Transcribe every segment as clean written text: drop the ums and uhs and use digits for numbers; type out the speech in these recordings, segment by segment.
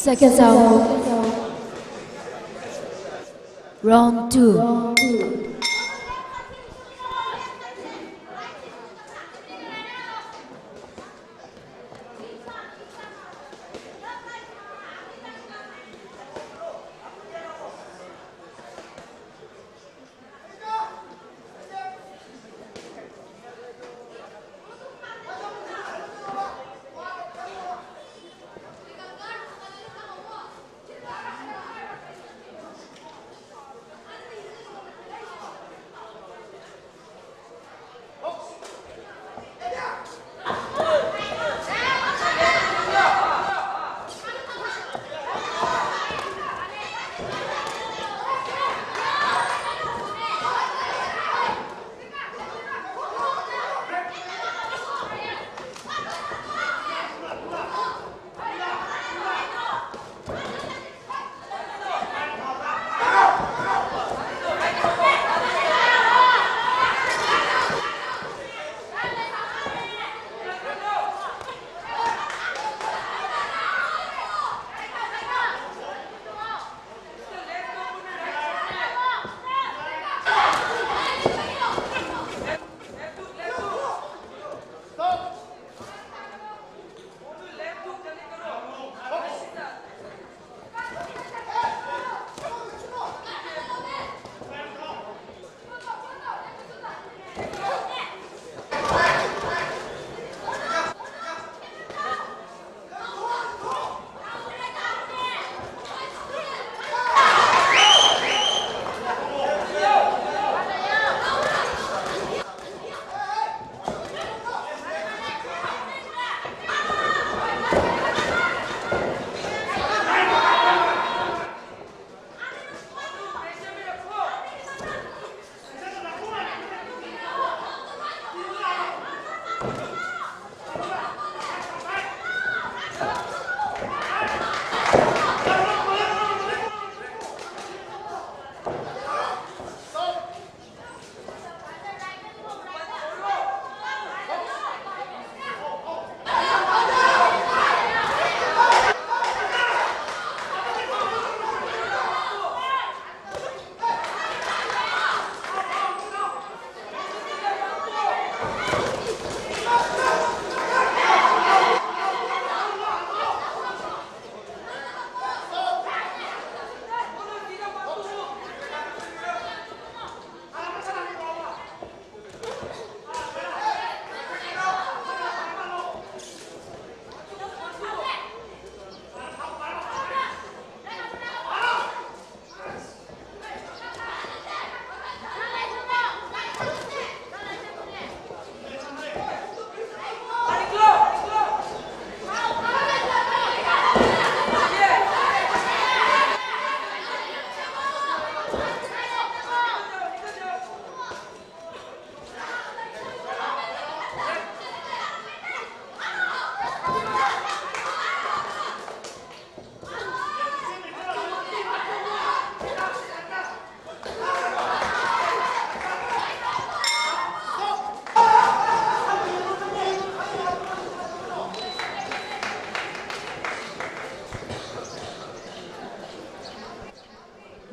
Seconds out. Round 2.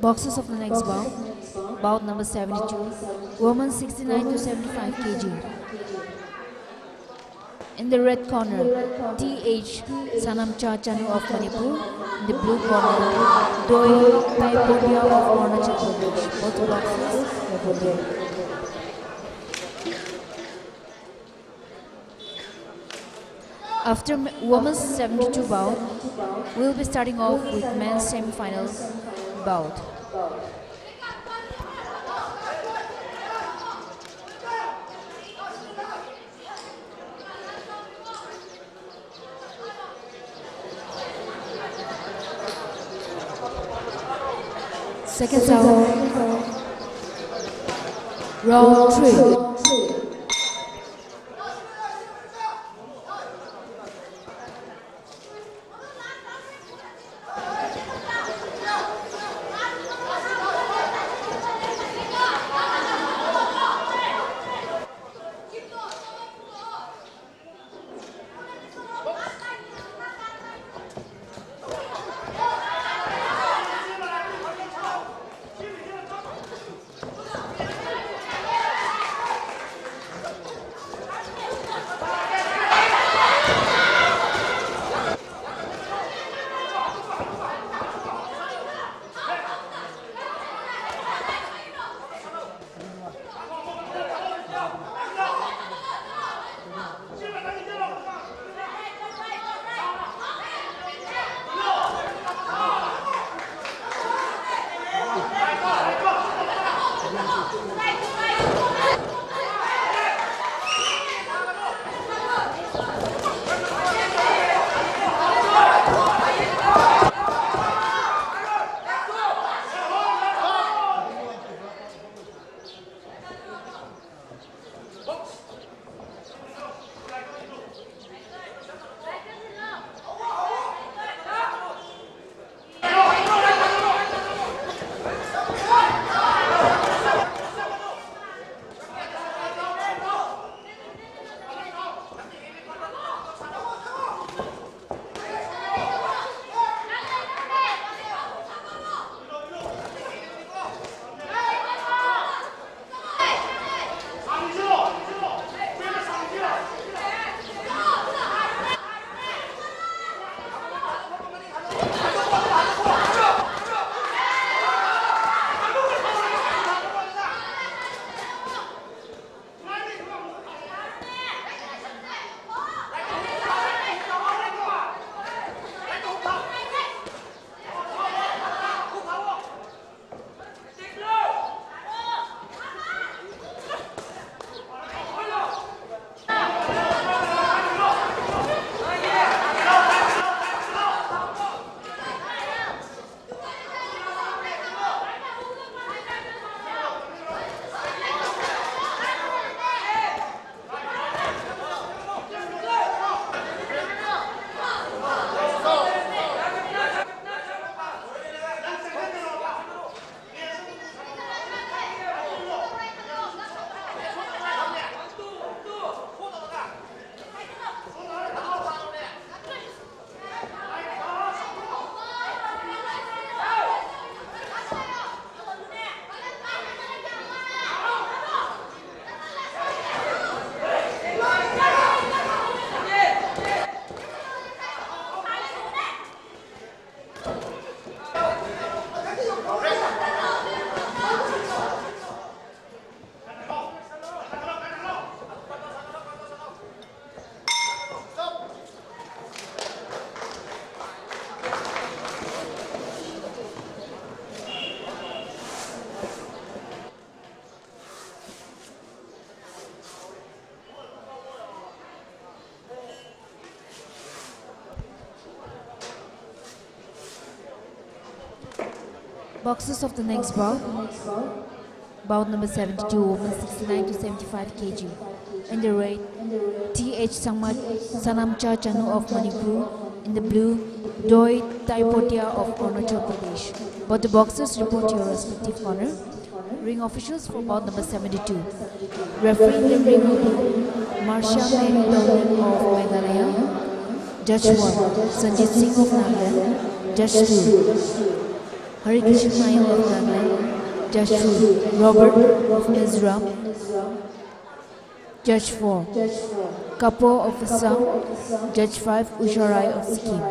Boxers of the next bout, bout number 72, women 69 to 75 kg. In the red corner, T.H. Sanamcha Chanu of Manipur. In the blue corner, Doi Paipodia of Arunachal Pradesh. Both boxers reported. After women's 72 bout, we'll be starting off with men's semi-final bout. Seconds out. Round 3. Boxers of the next bout. Bout number 72, women 69 to 75 kg. In the red, T.H. Sanamcha Chanu of Manipur. In the blue, Doi Taipotia of Arunachal Pradesh. Both the boxers report to your respective corner. Ring officials for bout number 72. Referee in the ring will be Marsha Mary Dowling of Meghalaya. Judge 1, Sanjit Singh of Nagaland. Judge 2, Hari Krishna Nayak of Nagaland. Judge 3, Robert of Mizoram. Judge 4, Kapoor of Assam. Judge 5, Usha Rai of Sikkim.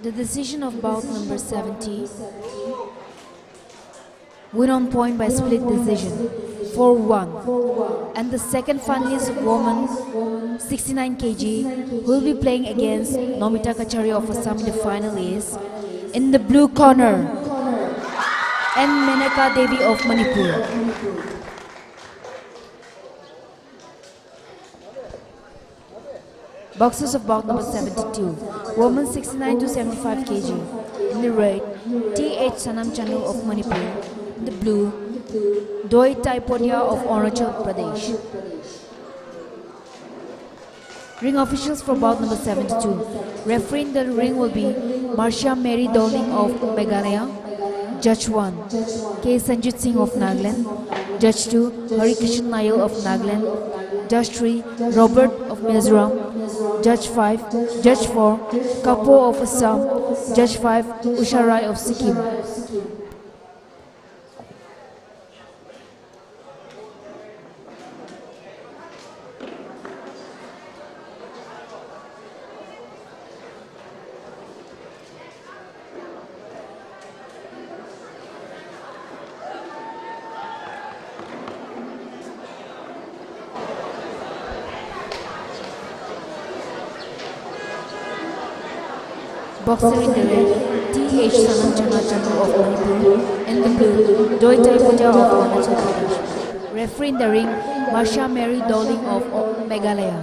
The decision of bout number 70, win on point by split decision, 4-1. And the second finalist, woman 69 kg, will be playing against Nomita Kachari of Assam in the final is, in the blue corner, and Menaka Devi of Manipur. Boxers of bout number 72, women 69 to 75 kg. In the red, T.H. Sanam Chanu of Manipur. In the blue, Doi Taipotia of Arunachal Pradesh. Ring officials for bout number 72. Referee in the ring will be Marsha Mary Dowling of Meghalaya. Judge 1, K. Sanjit Singh of Nagaland. Judge 2, Hari Krishna Nayak of Nagaland. Judge 3, Robert of Mizoram. Judge 5, Judge 4, Kapoor of Assam. Judge 5, Usha Rai of Sikkim. Boxer in the red, T.H. Sanam Chanu of Manipur. In the blue, Doi Taipotia of Arunachal Pradesh. Referee in the ring, Marsha Mary Dowling of Meghalaya.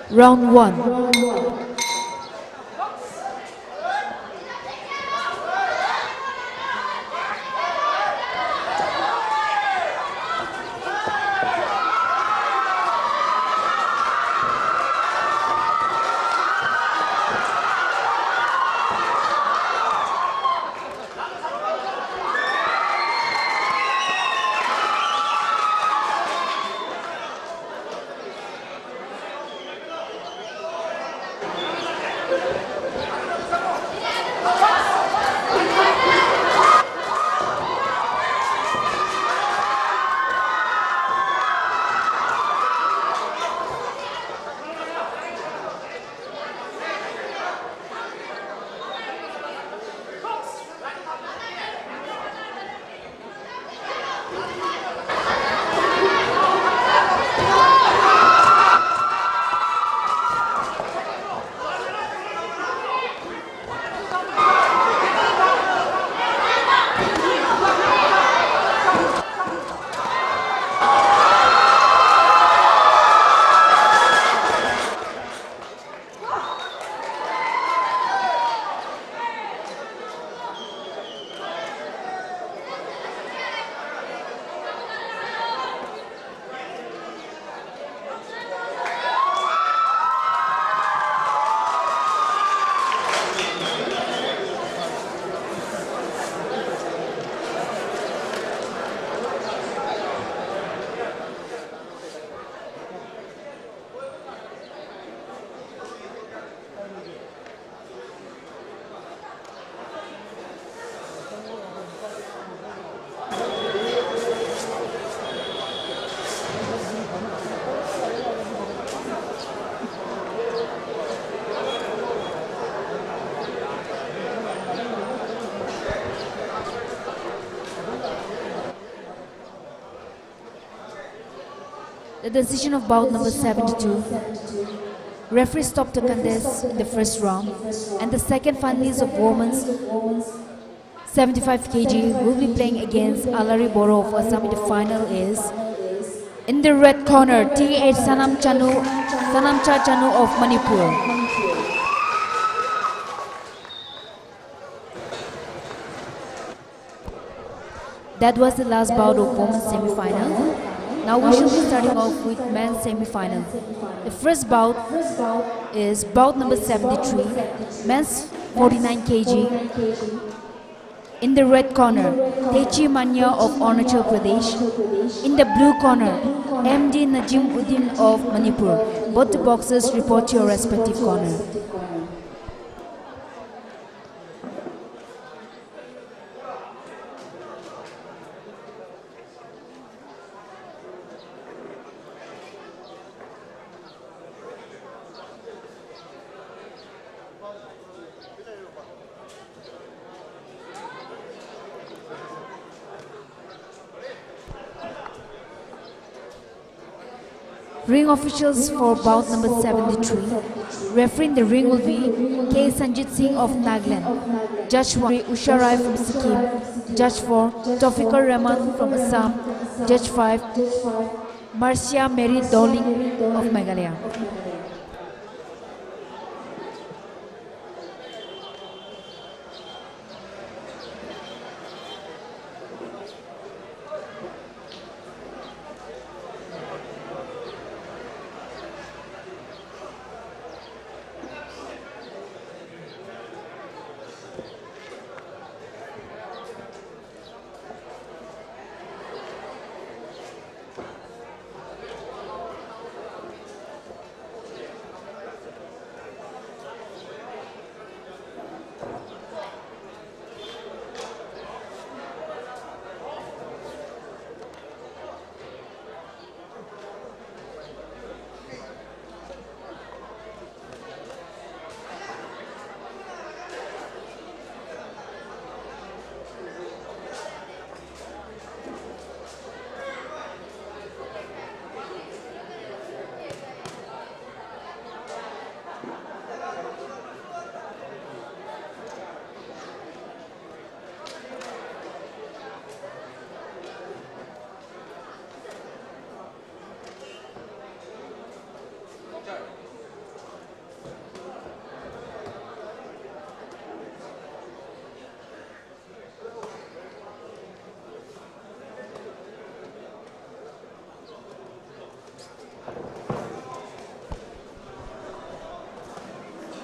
Round 1. The decision of bout number 72. Referee stopped the contest in the first round, and the second finalist of women's 75 kg will be playing against Alari Boro of Assam in the final is, in the red corner, T.H. Sanamcha Chanu of Manipur. That was the last bout of women's semi-final. Now we shall be starting off with men's semi-final. The first bout is bout number 73, men's 49 kg. In the red corner, Techi Manya of Arunachal Pradesh. In the blue corner, MD Najim Uddin of Manipur. Both the boxers report to your respective corner. Ring officials for bout number 73. Referee in the ring will be K. Sanjit Singh of Nagaland. Judge 1, Usha Rai from Sikkim. Judge 4, Taufikur Rahman from Assam. Judge 5, Marcia Mary Dowling of Meghalaya.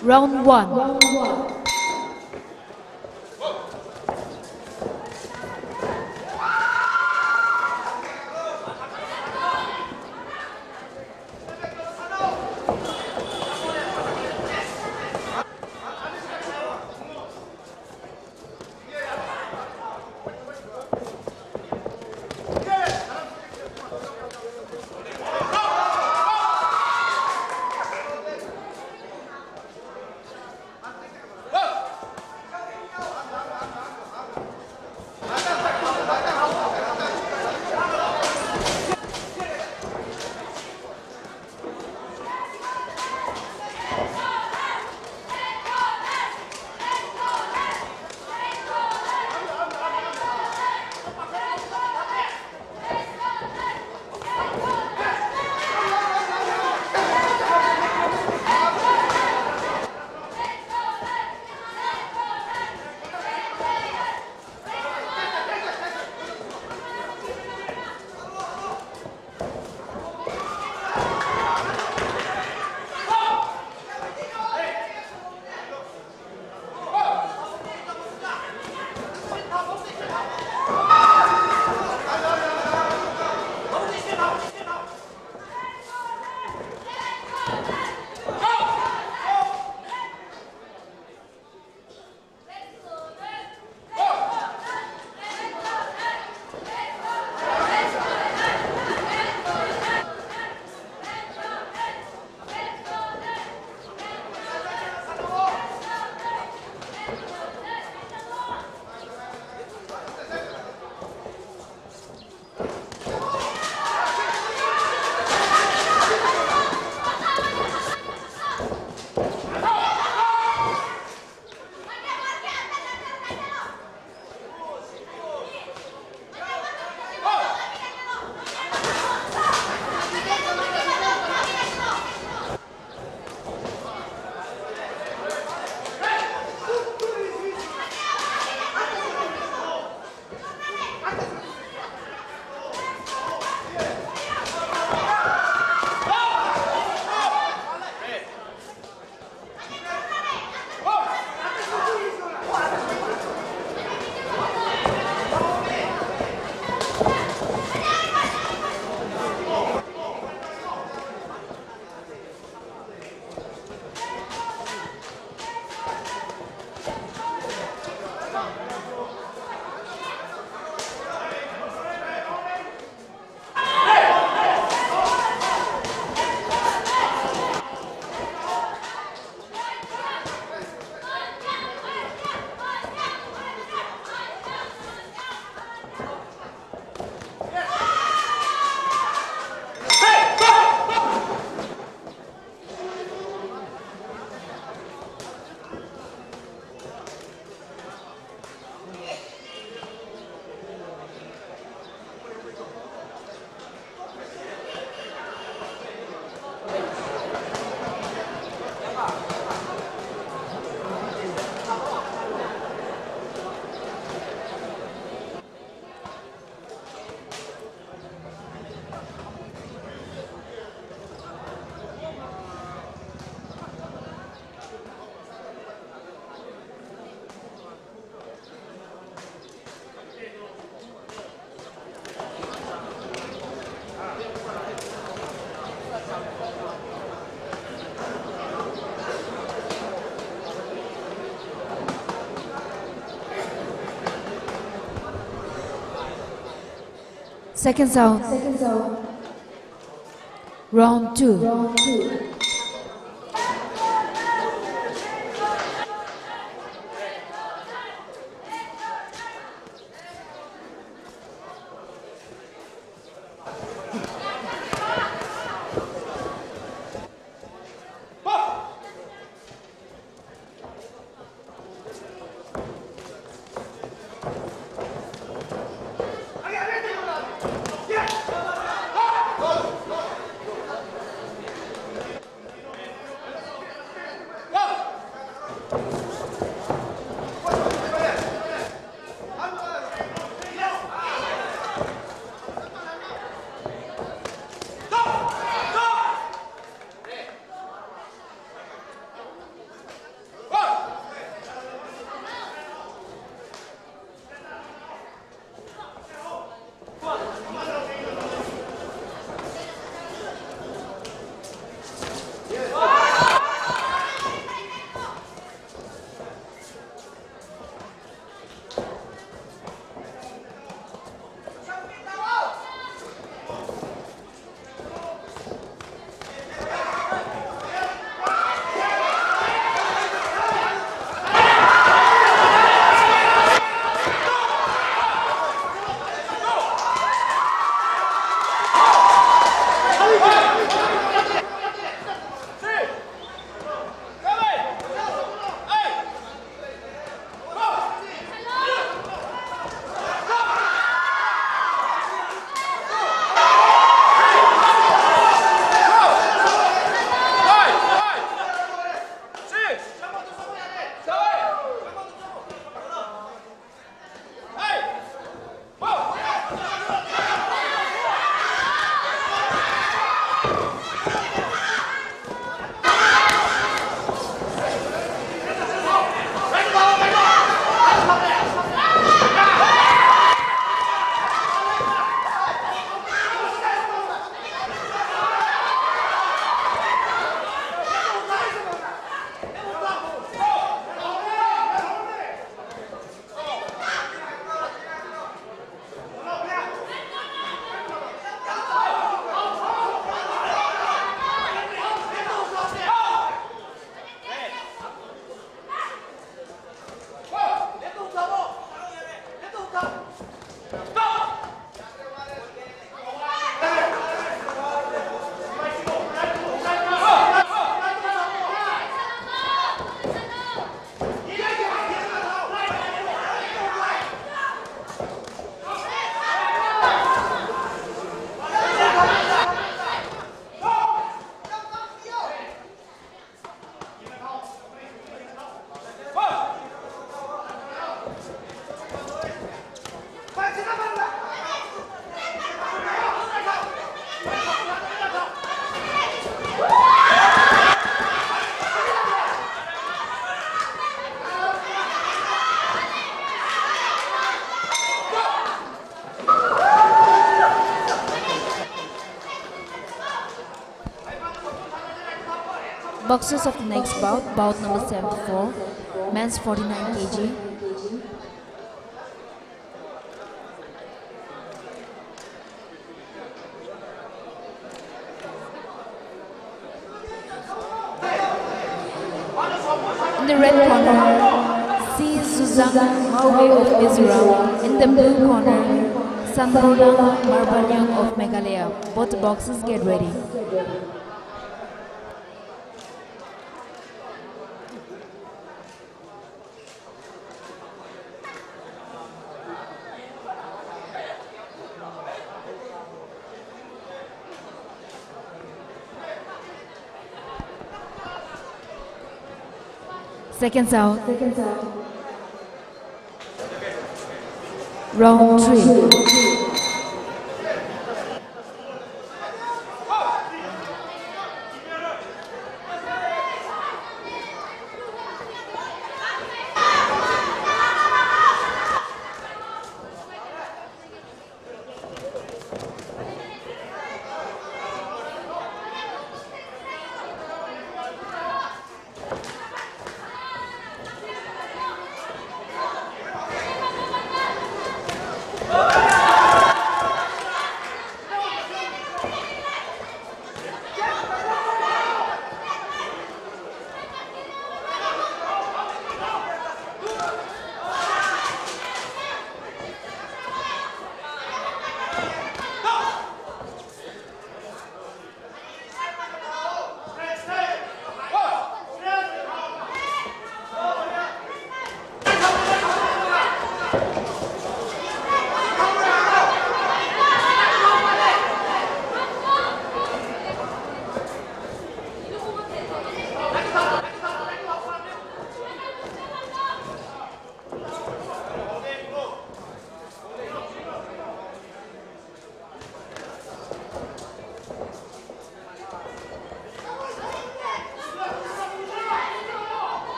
Round 1. Seconds out. Round 2. Boxers of the next bout number 74, men's 49 kg. In the red corner, C. Suzanne Maue of Mizoram. In the blue corner, Sanrona Marbanyang of Meghalaya. Both boxers get ready. Seconds out. Round 3.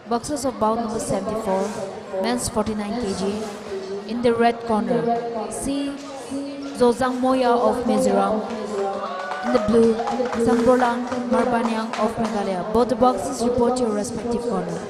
Boxers of bout number 74, men's 49 kg. In the red corner, C. Zozang Moya of Mizoram. In the blue, Sangbolang Marbanyang of Meghalaya. Both the boxers report to your respective corner.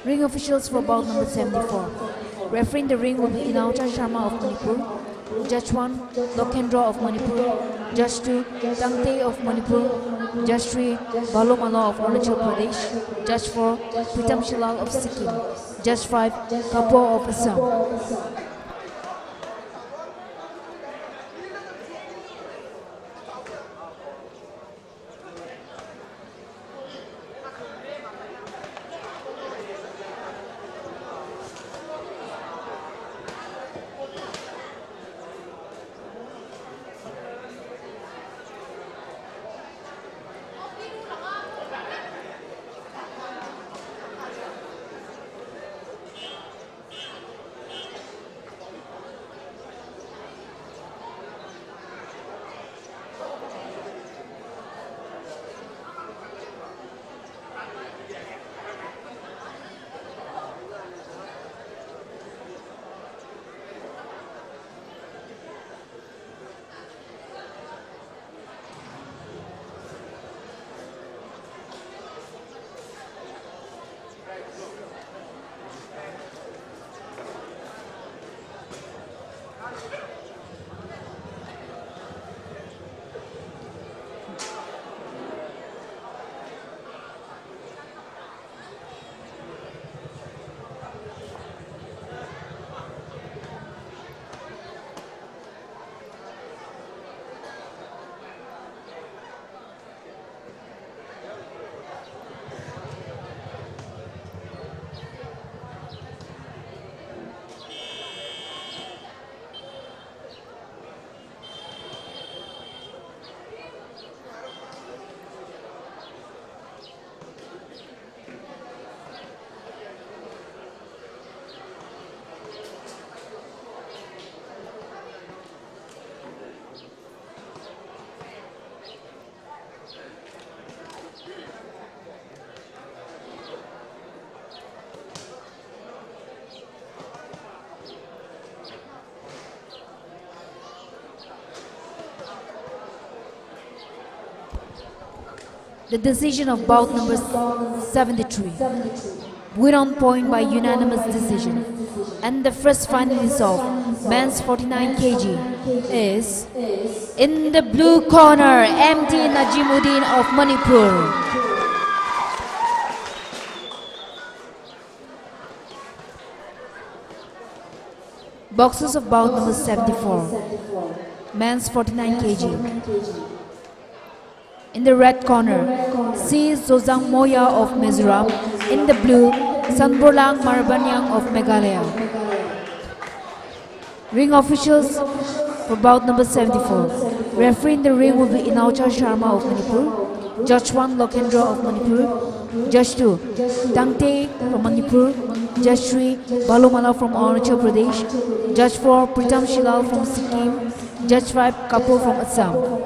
Ring officials for bout number 74. Refereeing the ring will be Inaucha Sharma of Manipur. Judge 1, Lokendra of Manipur. Judge 2, Tangte of Manipur. Judge 3, Balomala of Arunachal Pradesh. Judge 4, Pritam Shilal of Sikkim. Judge 5, Kapoor of Assam. The decision of bout number 73. Win on point by unanimous decision. And the first finalist of men's 49 kg is, in the blue corner, MT Najimuddin of Manipur. Boxers of bout number 74, men's 49 kg. In the red corner, C. Zozang Moya of Mizoram. In the blue, Sanborlang Marbanyang of Meghalaya. Ring officials for bout number 74. Referee in the ring will be Inaucha Sharma of Manipur. Judge 1, Lokendra of Manipur. Judge 2, Tangte from Manipur. Judge 3, Balomala from Arunachal Pradesh. Judge 4, Pritam Shilal from Sikkim. Judge 5, Kapoor from Assam.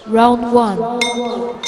Round 1.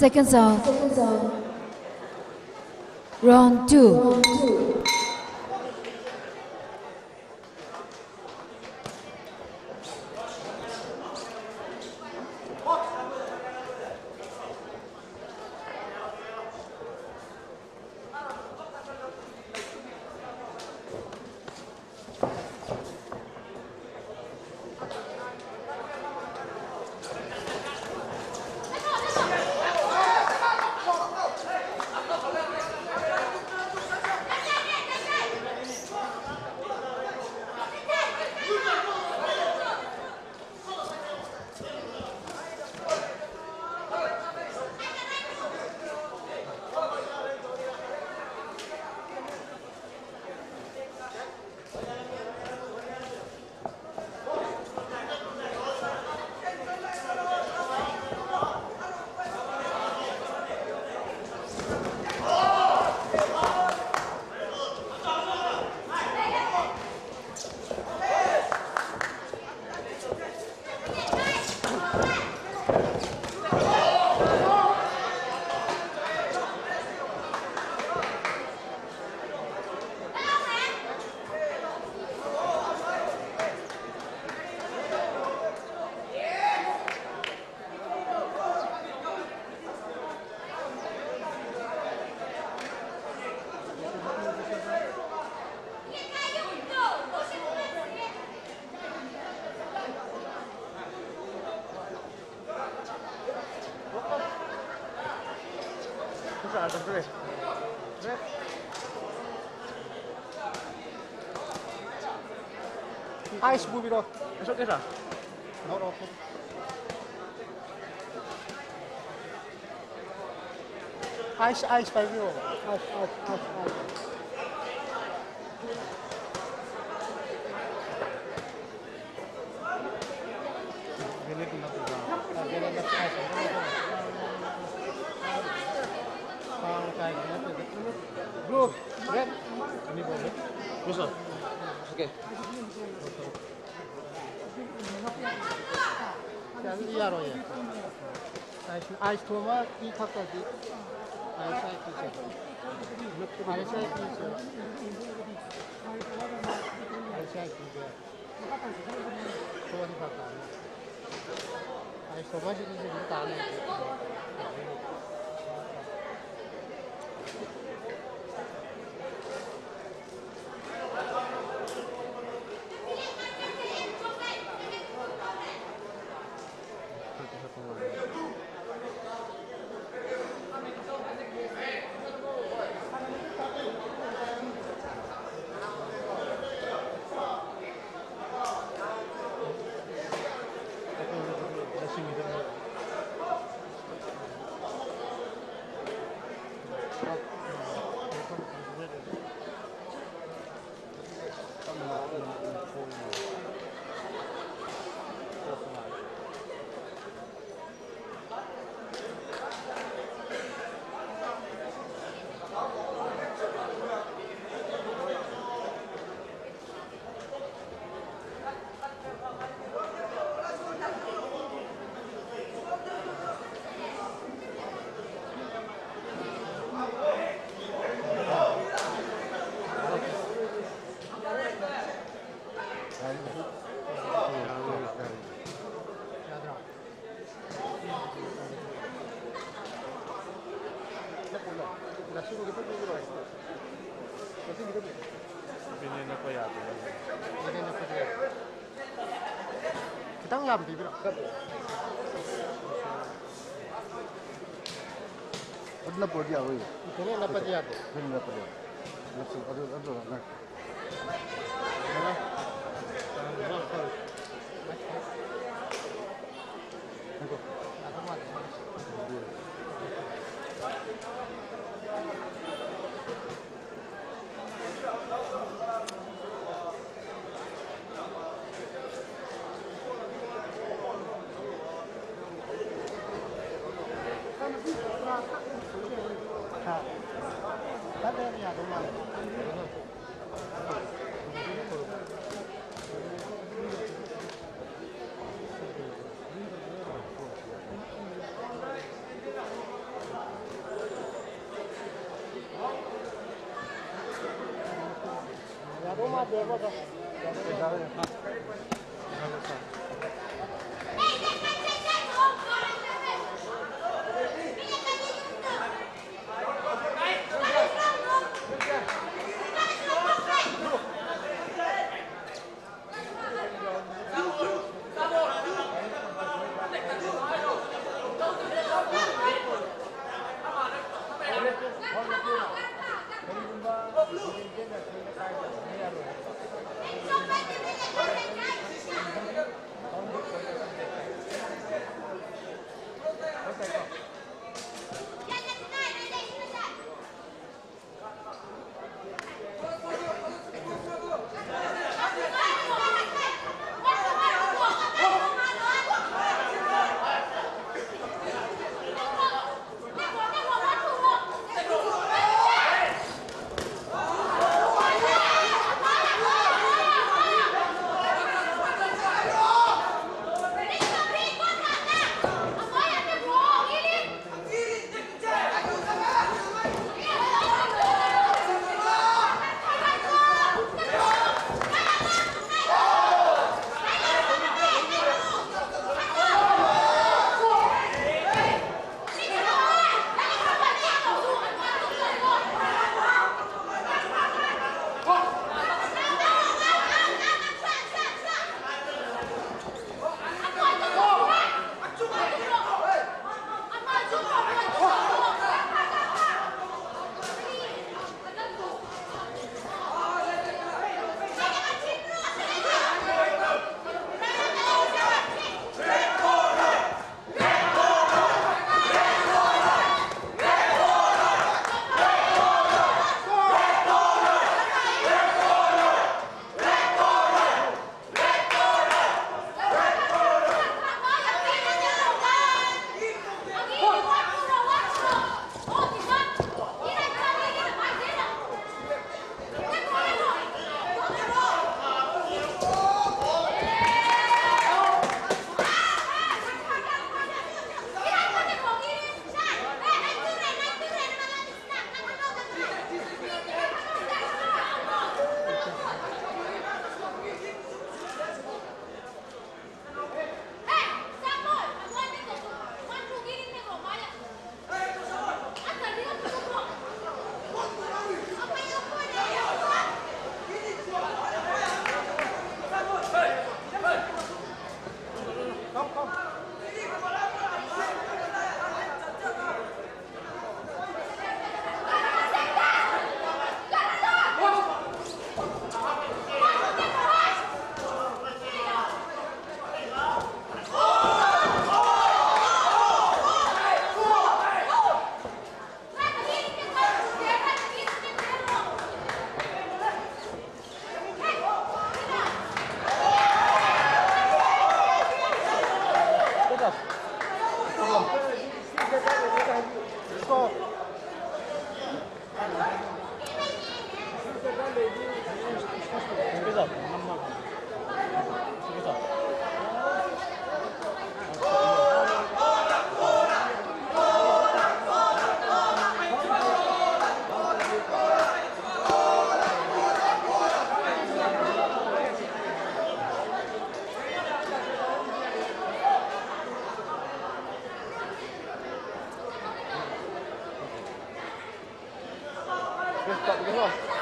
Second serve. Round 2. red. Red. Ice movie ro. Esok kira. No ro. Ice five ro. Ice. Gini tu nak juga. Gini nak ice. Pang kayak gini tu. Blue, red. Ini boleh. Blue sir. Okay. Jadi ya roh ya. Ice tu mah ikat tadi. Ice tu. Ice tu. Tuan kata. Ice tu masih di sini tanah. Kita nggak beli berapa? Ada apa dia awal? Ini apa dia? Ini apa dia? Ada. Ada ni ada mana? Ya rumah dia apa? Stop the game.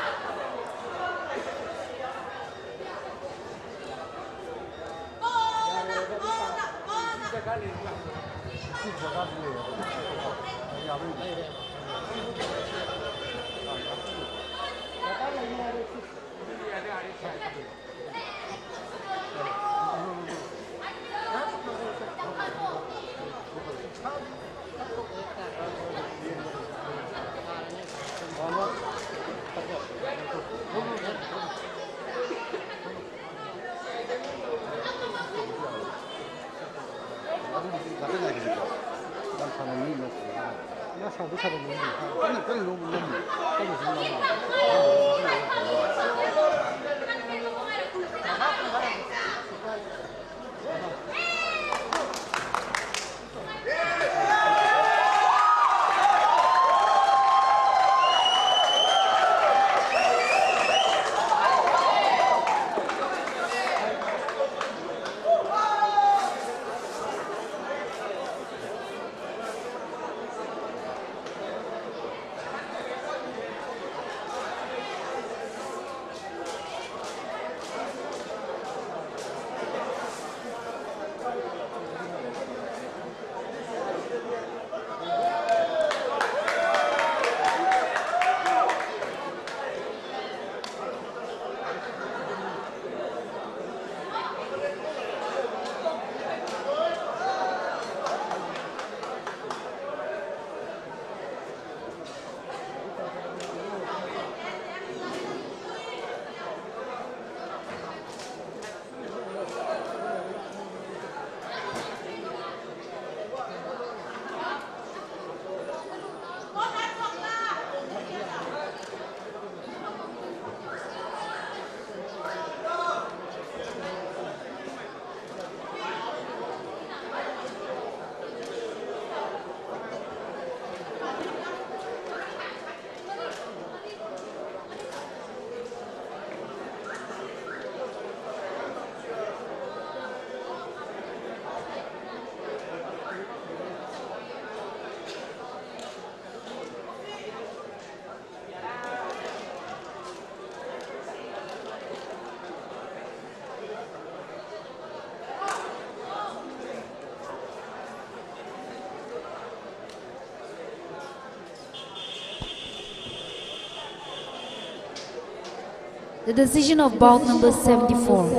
The decision of bout number 74.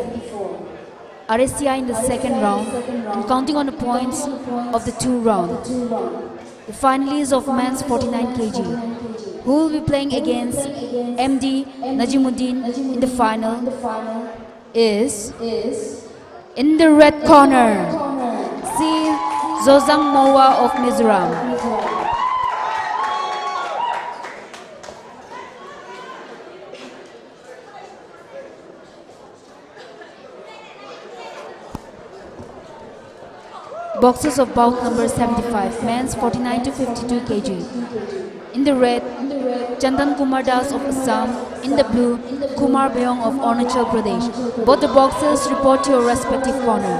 RSCI in the second round and counting on the points of the two rounds. The finalists of men's 49 kg, who will be playing against MD Najimuddin in the final, is in the red corner, C. Zozang Mowa of Mizoram. Boxers of bout number 75, men's 49 to 52 kg. In the red, Chandan Kumar Das of Assam. In the blue, Kumar Beong of Arunachal Pradesh. Both the boxers report to your respective corner.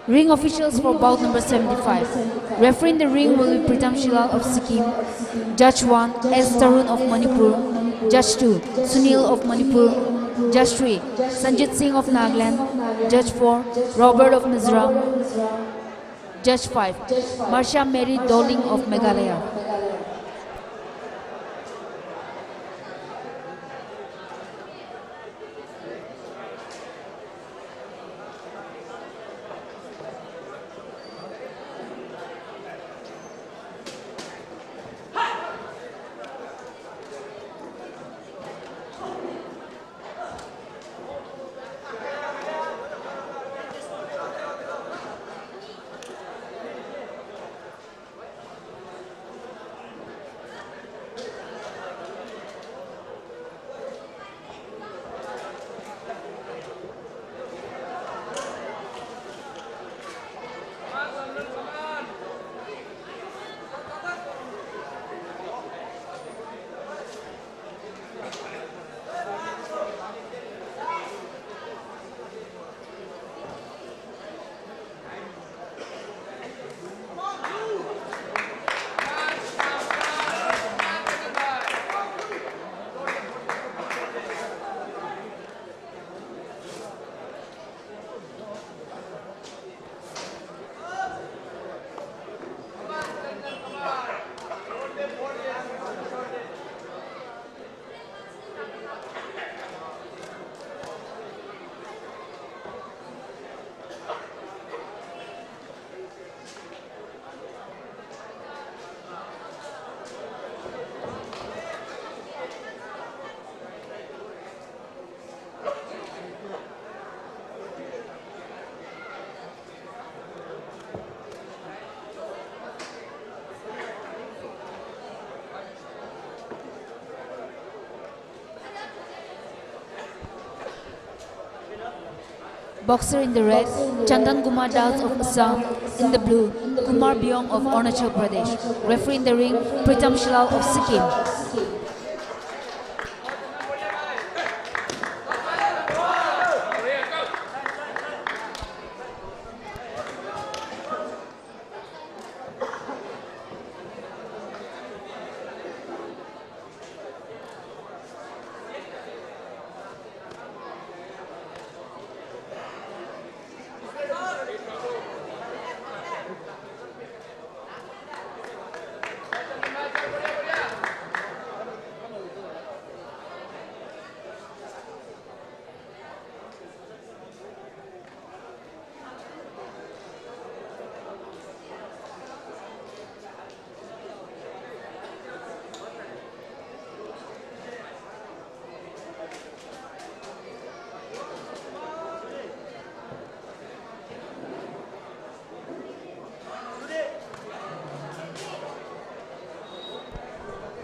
Ring officials for bout number 75. Referee in the ring will be Pritam Shilal of Sikkim. Judge 1, S. Tarun of Manipur. Judge 2, Sunil of Manipur. Judge 3, Sanjit Singh of Nagaland. Judge 4, Robert of Mizoram. Judge 5, Marsha Mary Doling of Meghalaya. Boxer in the red, Chandan Kumar Das of Assam. In the blue, Kumar Byong of Arunachal Pradesh. Referee in the ring, Pritam Shalal of Sikkim.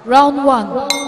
Round 1.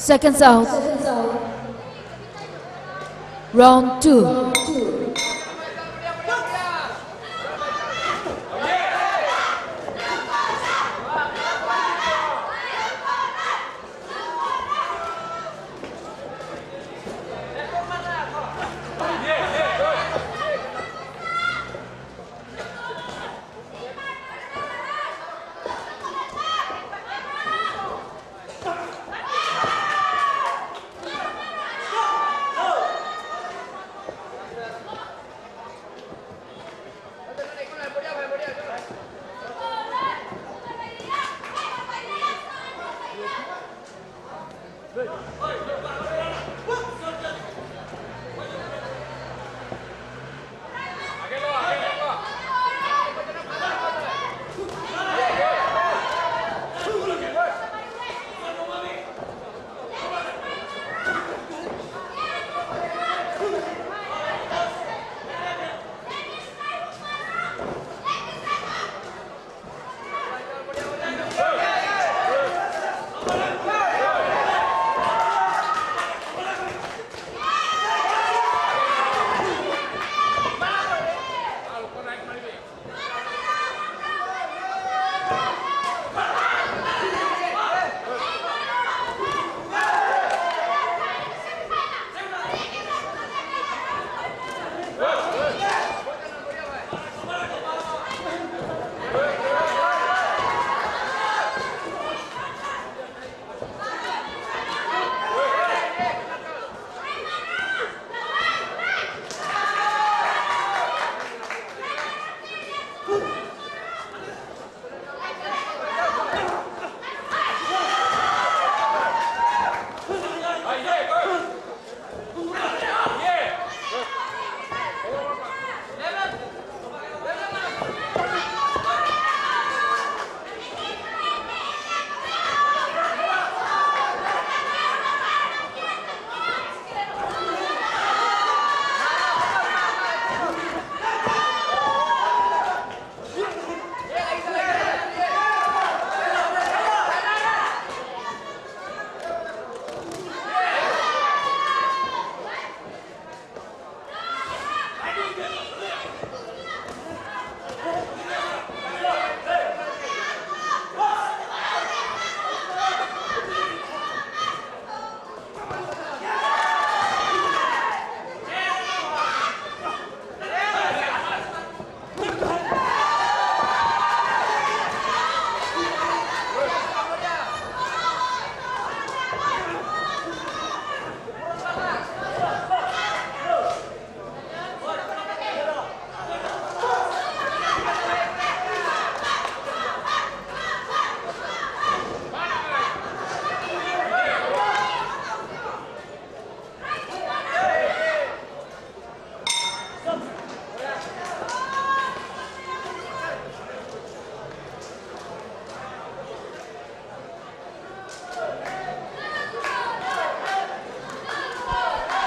Seconds out. Round 2.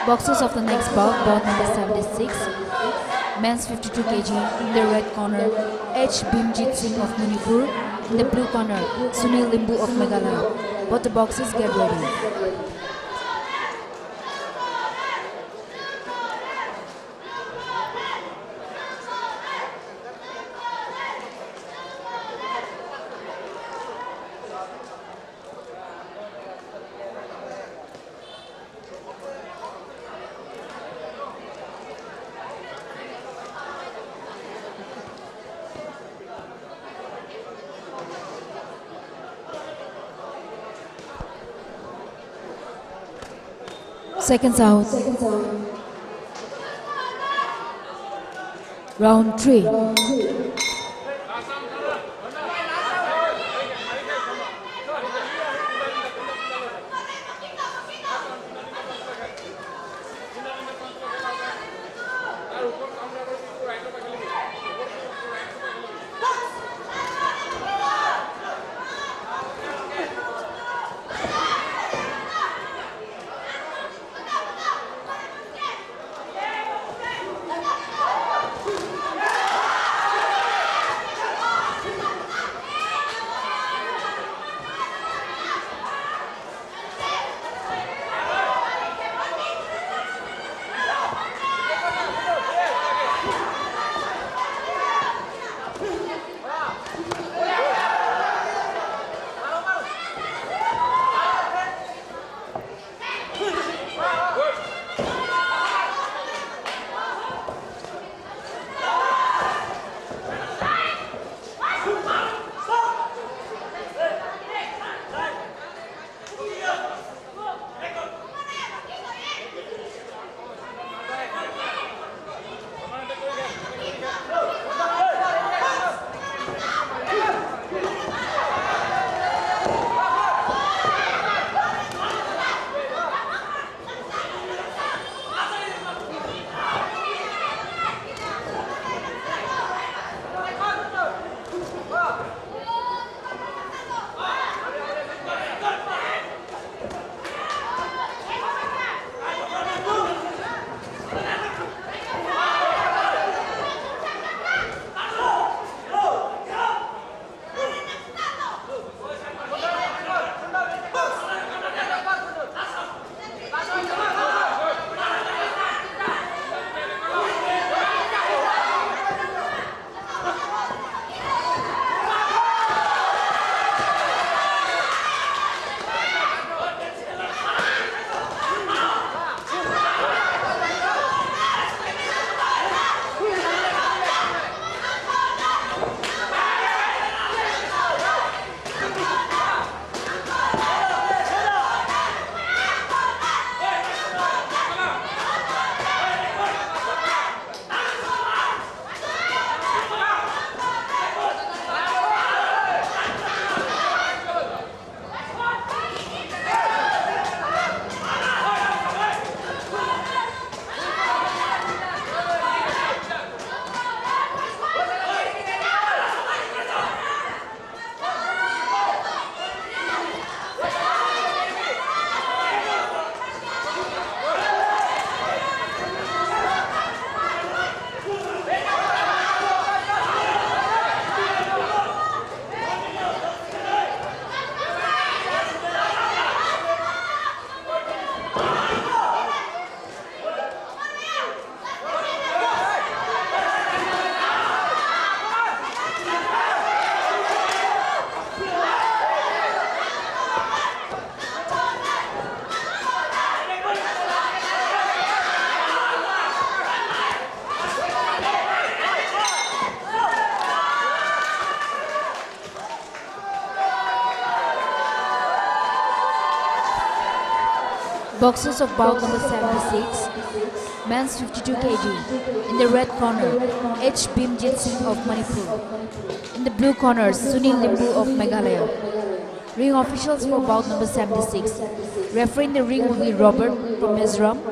Boxers of the next bout, bout number 76, men's 52 kg, in the red corner, H. Bhimjit Singh of Manipur, in the blue corner, Sunil Limbu of Meghalaya. Both the boxers get ready. Seconds out. Round 3. Boxers of bout number 76, men's 52 kg. In the red corner, H. Bhimjit Singh of Manipur. In the blue corner, Sunil Limbu of Meghalaya. Ring officials for bout number 76. Refereeing the ring will be Robert from Mizoram.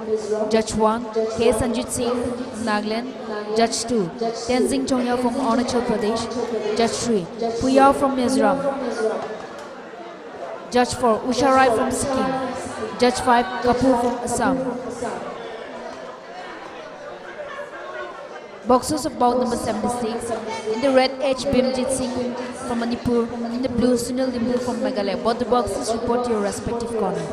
Judge 1, K. Sanjit Singh from Nagaland. Judge 2, Tenzing Chongyal from Arunachal Pradesh. Judge 3, Puyao from Mizoram. Judge 4, Usha Rai from Sikkim. Judge 5, Kapoor from Assam. Boxers of bout number 76. In the red, H. Bhimjit Singh from Manipur. In the blue, Sunil Limbu from Meghalaya. Both the boxers report to your respective corner.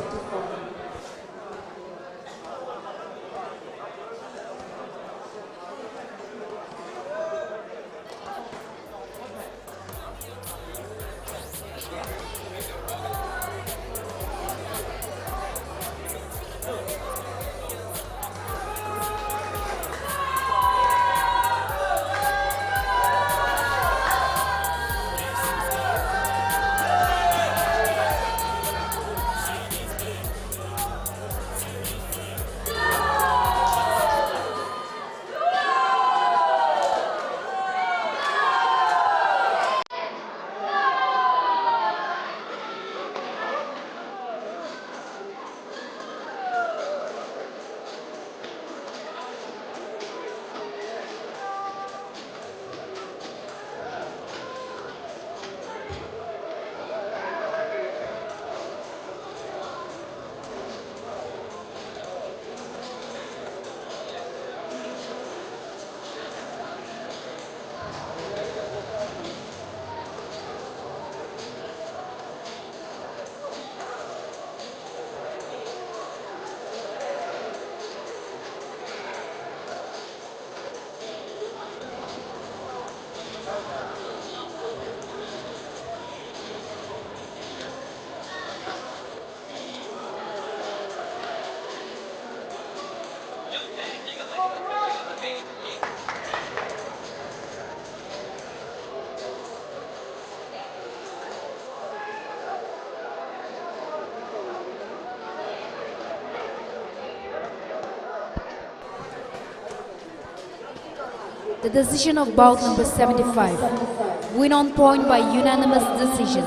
The decision of bout number 75. Win on point by unanimous decision.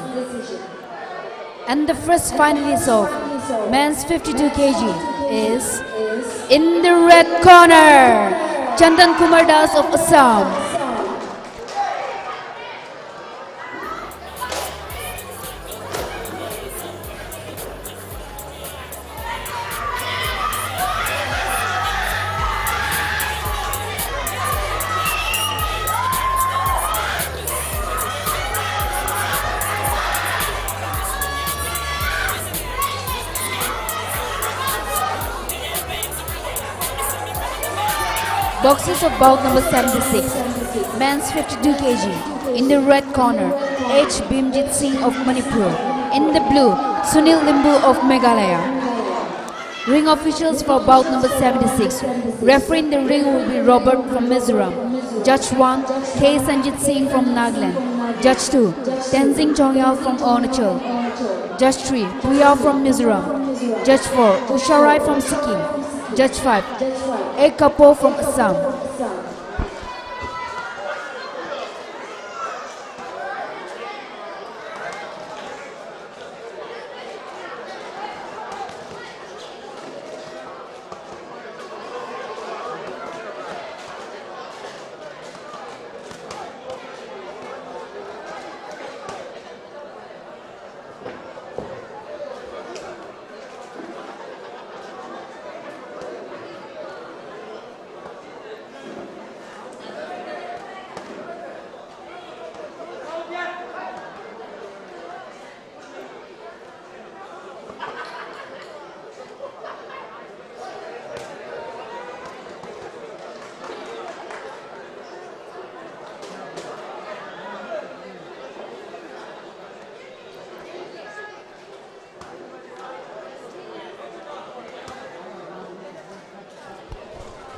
And the first finalist of men's 52 kg is in the red corner, Chandan Kumar Das of Assam. Boxers of bout number 76, men's 52 kg. In the red corner, H. Bhimjit Singh of Manipur. In the blue, Sunil Limbu of Meghalaya. Ring officials for bout number 76. Refereeing the ring will be Robert from Mizoram. Judge 1, K. Sanjit Singh from Nagaland. Judge 2, Tenzing Chongyal from Arunachal. Judge 3, Puyao from Mizoram. Judge 4, Usha Rai from Sikkim. Judge 5, A. Kapoor from Assam.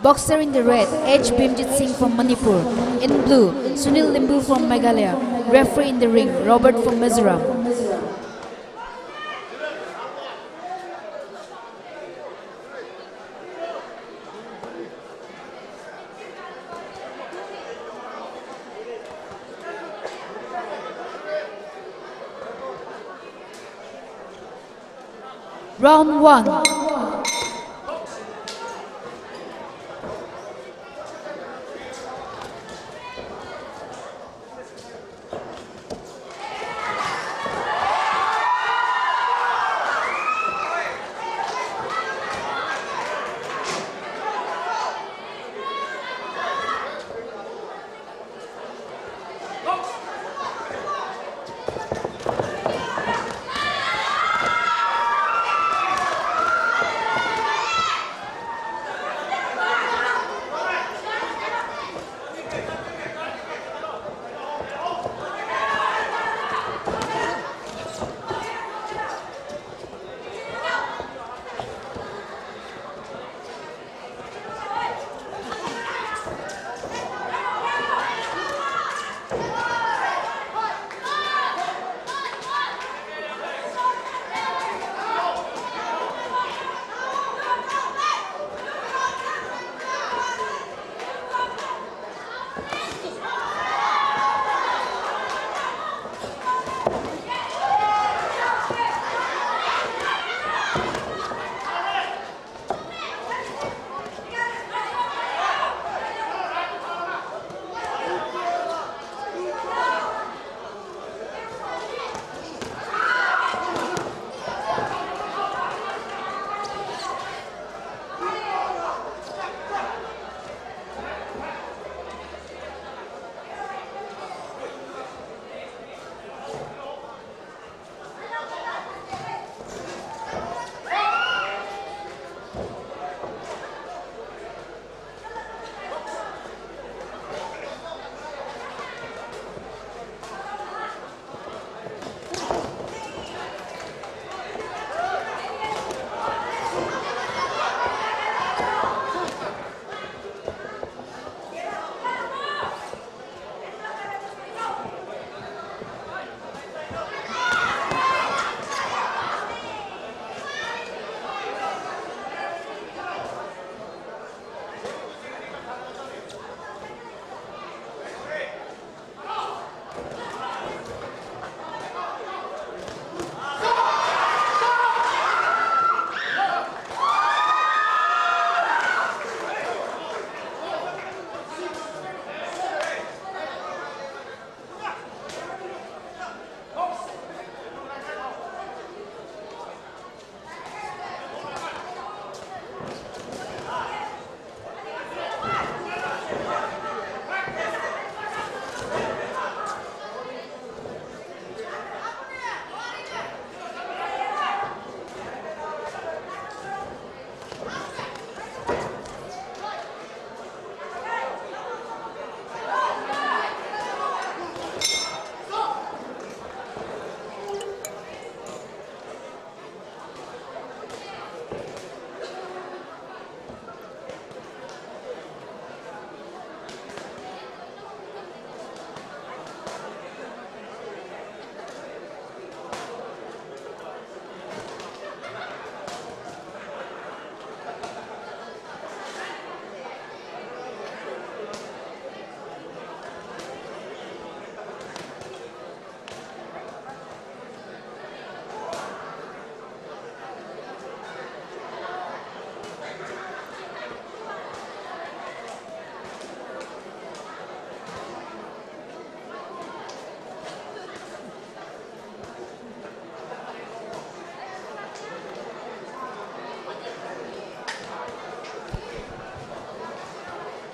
Boxer in the red, H. Bhimjit Singh from Manipur. In blue, Sunil Limbu from Meghalaya. Referee in the ring, Robert from Mizoram. Round 1.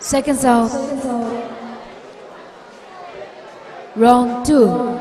Seconds out. Round 2.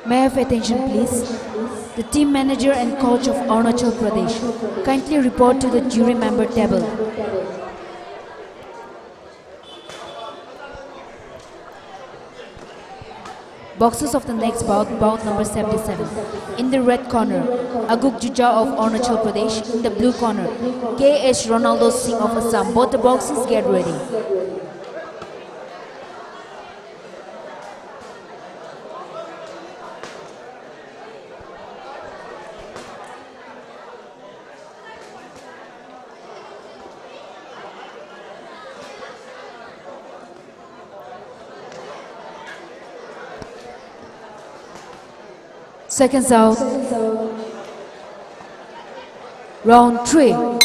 May I have attention please? The team manager and coach of Arunachal Pradesh kindly report to the jury member table. Boxers of the next bout number 77. In the red corner, Aguk Juja of Arunachal Pradesh. In the blue corner, K.H. Ronaldo Singh of Assam. Both the boxers get ready. Seconds out. Round 3.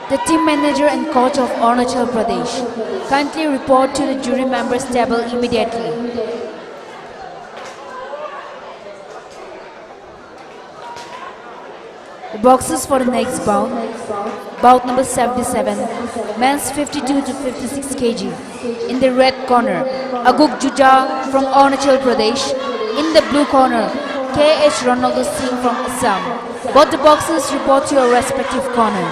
The team manager and coach of Arunachal Pradesh kindly report to the jury members table immediately. The boxers for the next bout number 77, men's 52 to 56 kg. In the red corner, Aguk Juja from Arunachal Pradesh. In the blue corner, K.H. Ronaldo Singh from Assam. Both the boxers report to your respective corner.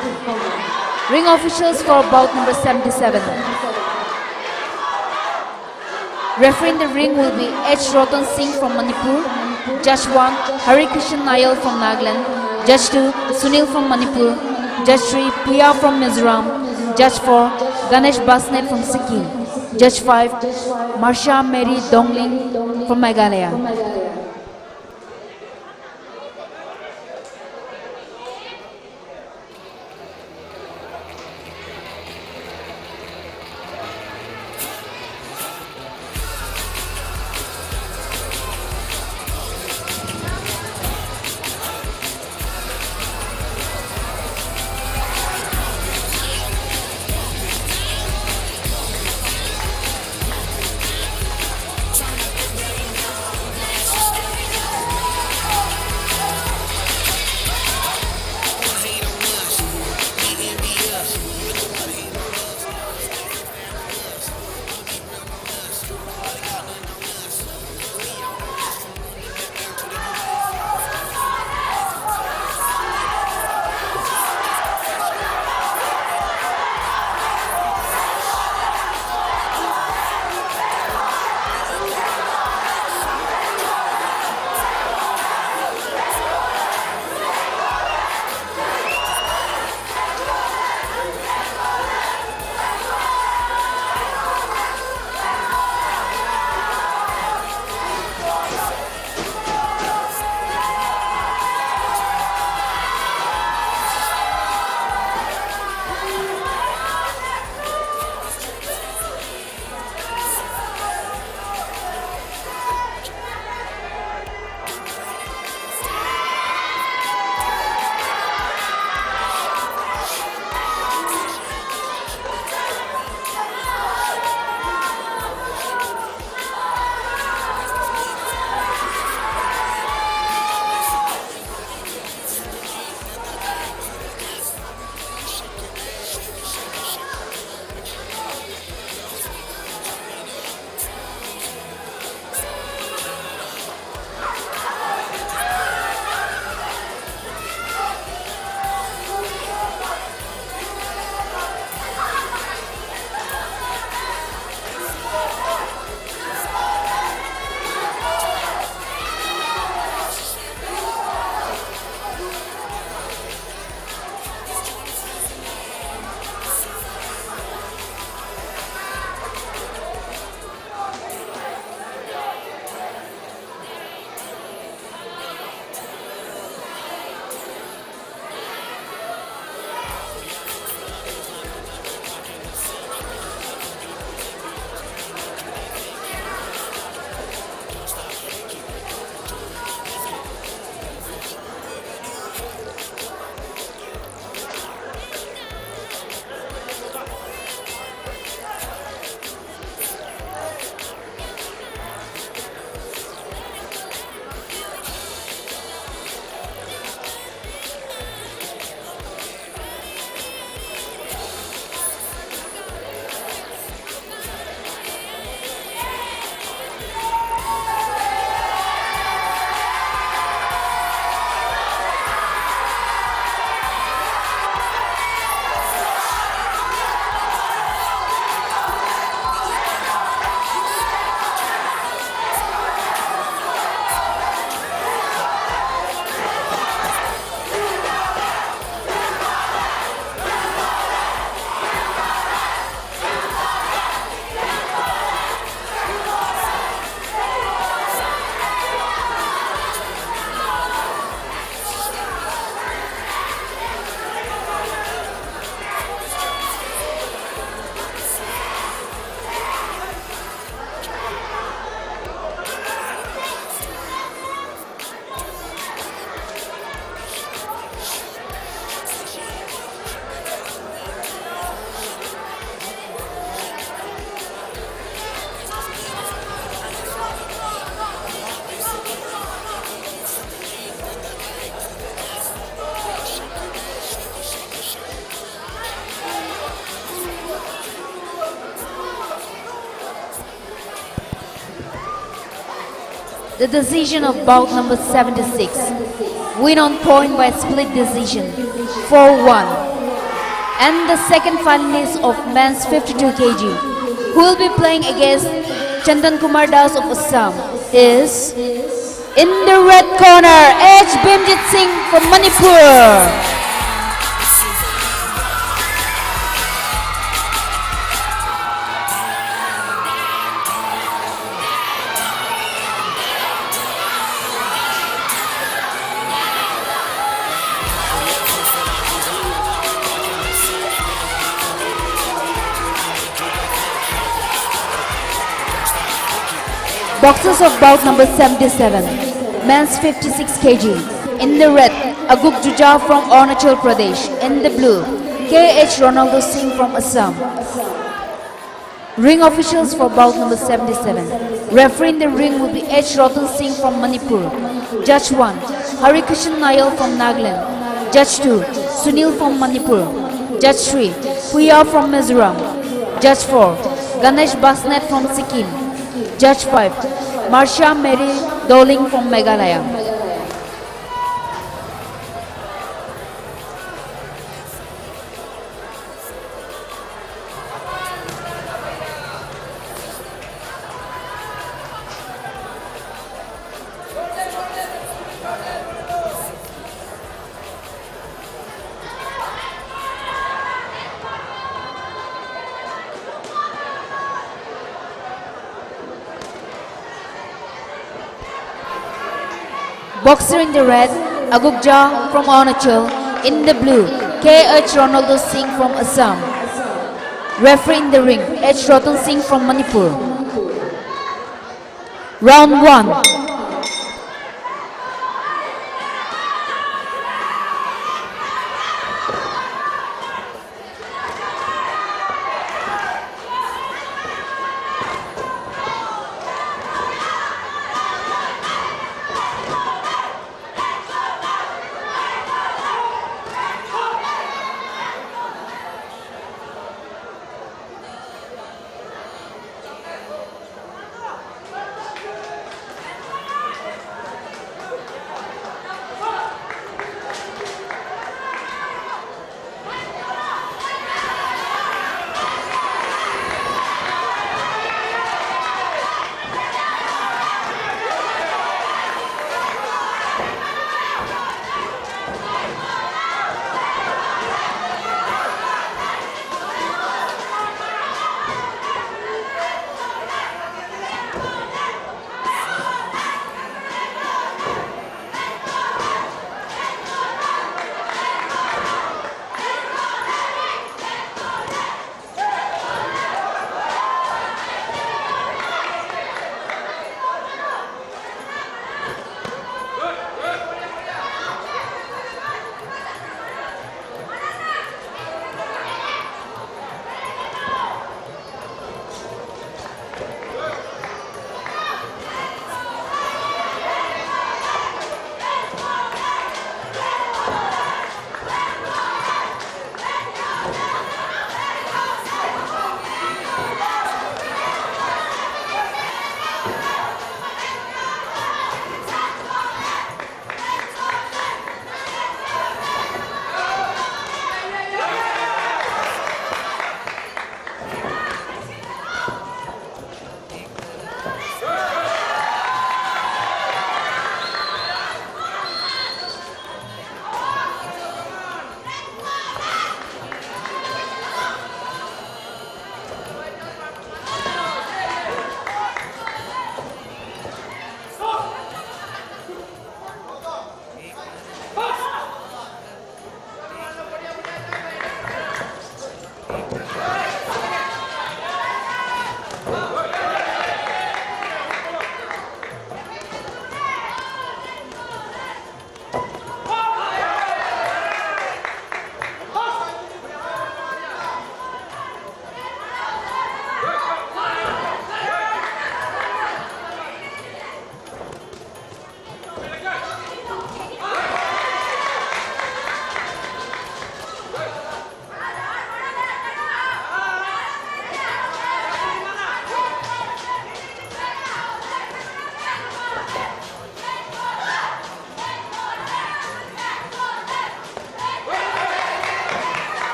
Ring officials for bout number 77. Referee in the ring will be H. Rotan Singh from Manipur. Judge 1, Hari Krishan Nayal from Nagaland. Judge 2, Sunil from Manipur. Judge 3, Priya from Mizoram. Judge 4, Ganesh Basnet from Sikkim. Judge 5, Marsha Mary Dongling from Meghalaya. The decision of bout number 76. Win on point by split decision, 4-1. And the second finalist of men's 52 kg, who will be playing against Chandan Kumar Das of Assam, is in the red corner, H. Bimjit Singh from Manipur. Boxers of bout number 77, men's 56 kg. In the red, Aguk Juja from Arunachal Pradesh. In the blue, K.H. Ronaldo Singh from Assam. Ring officials for bout number 77. Referee in the ring will be H. Ratan Singh from Manipur. Judge 1, Harikishan Nayal from Nagaland. Judge 2, Sunil from Manipur. Judge 3, Puya from Mizoram. Judge 4, Ganesh Basnet from Sikkim. Judge 5, Marsha Mary Doling from Meghalaya. Boxer in the red, Agukja from Arunachal. In the blue, K.H. Ronaldo Singh from Assam. Referee in the ring, H. Ratan Singh from Manipur. Round 1.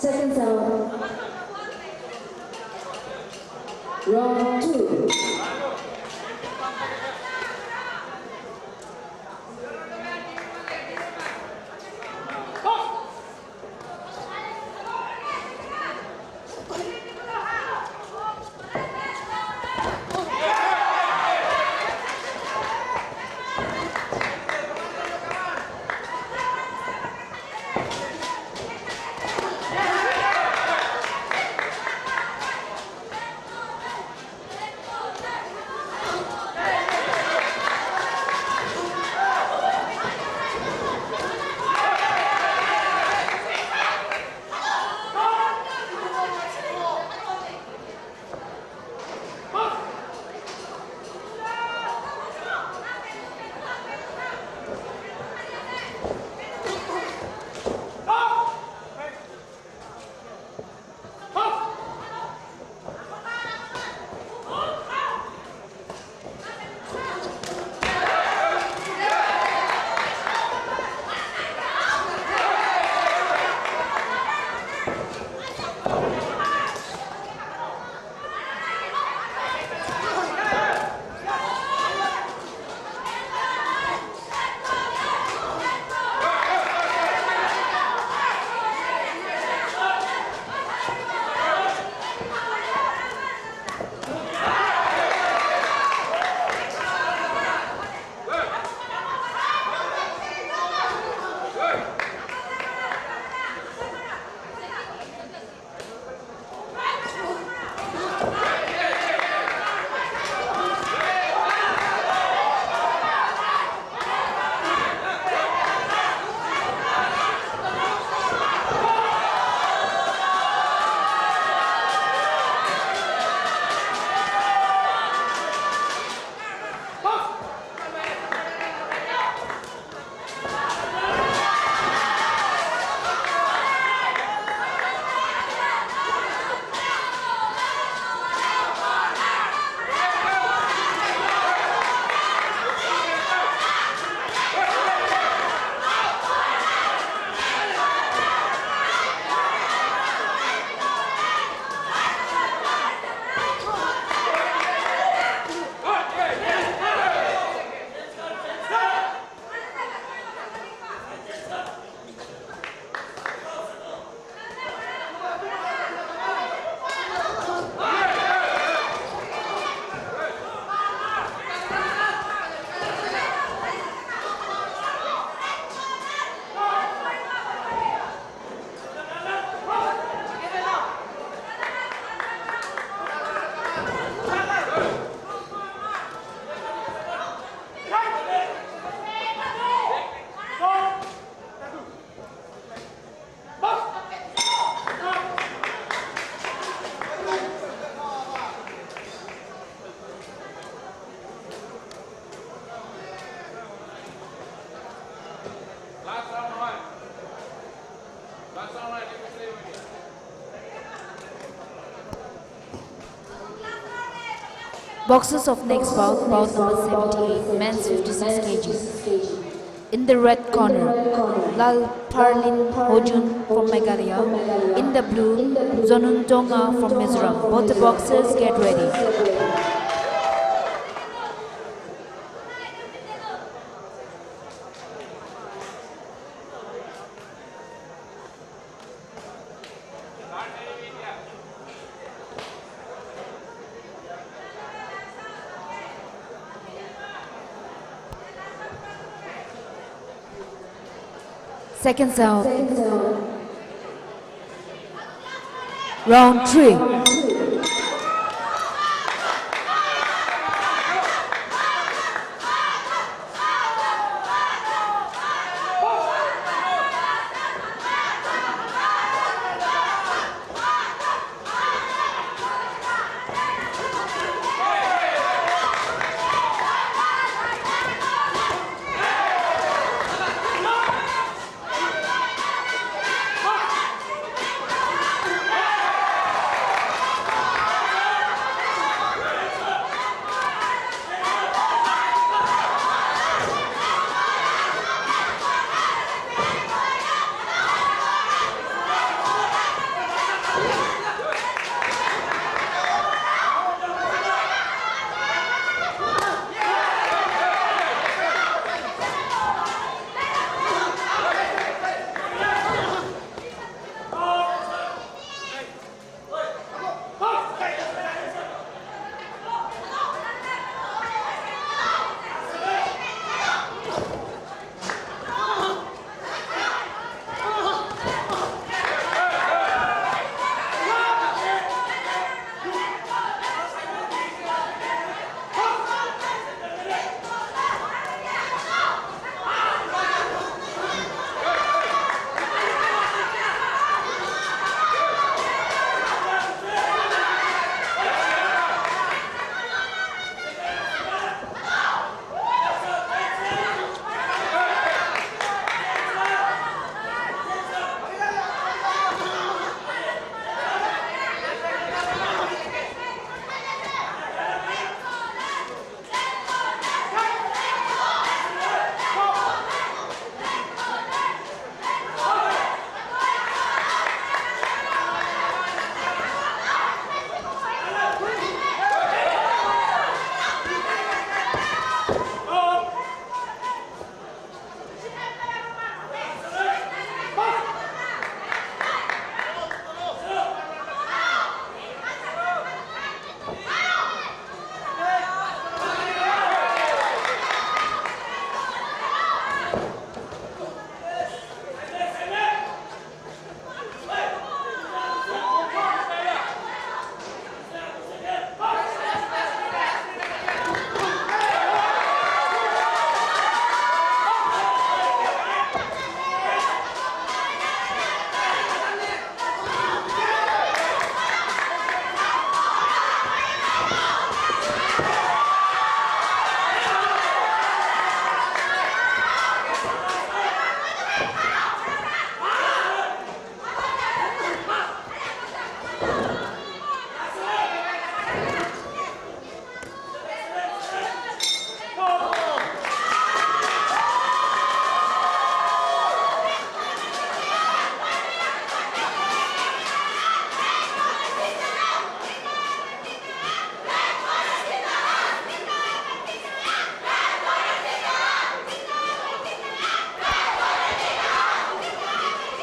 Seconds out. Round 2. Boxers of next bout, bout number 78, men's 56 kg. In the red corner, Lal Parlin Hojun from Meghalaya. In the blue, Zonun Tonga from Mizoram. Both the boxers get ready. Seconds out. Round 3.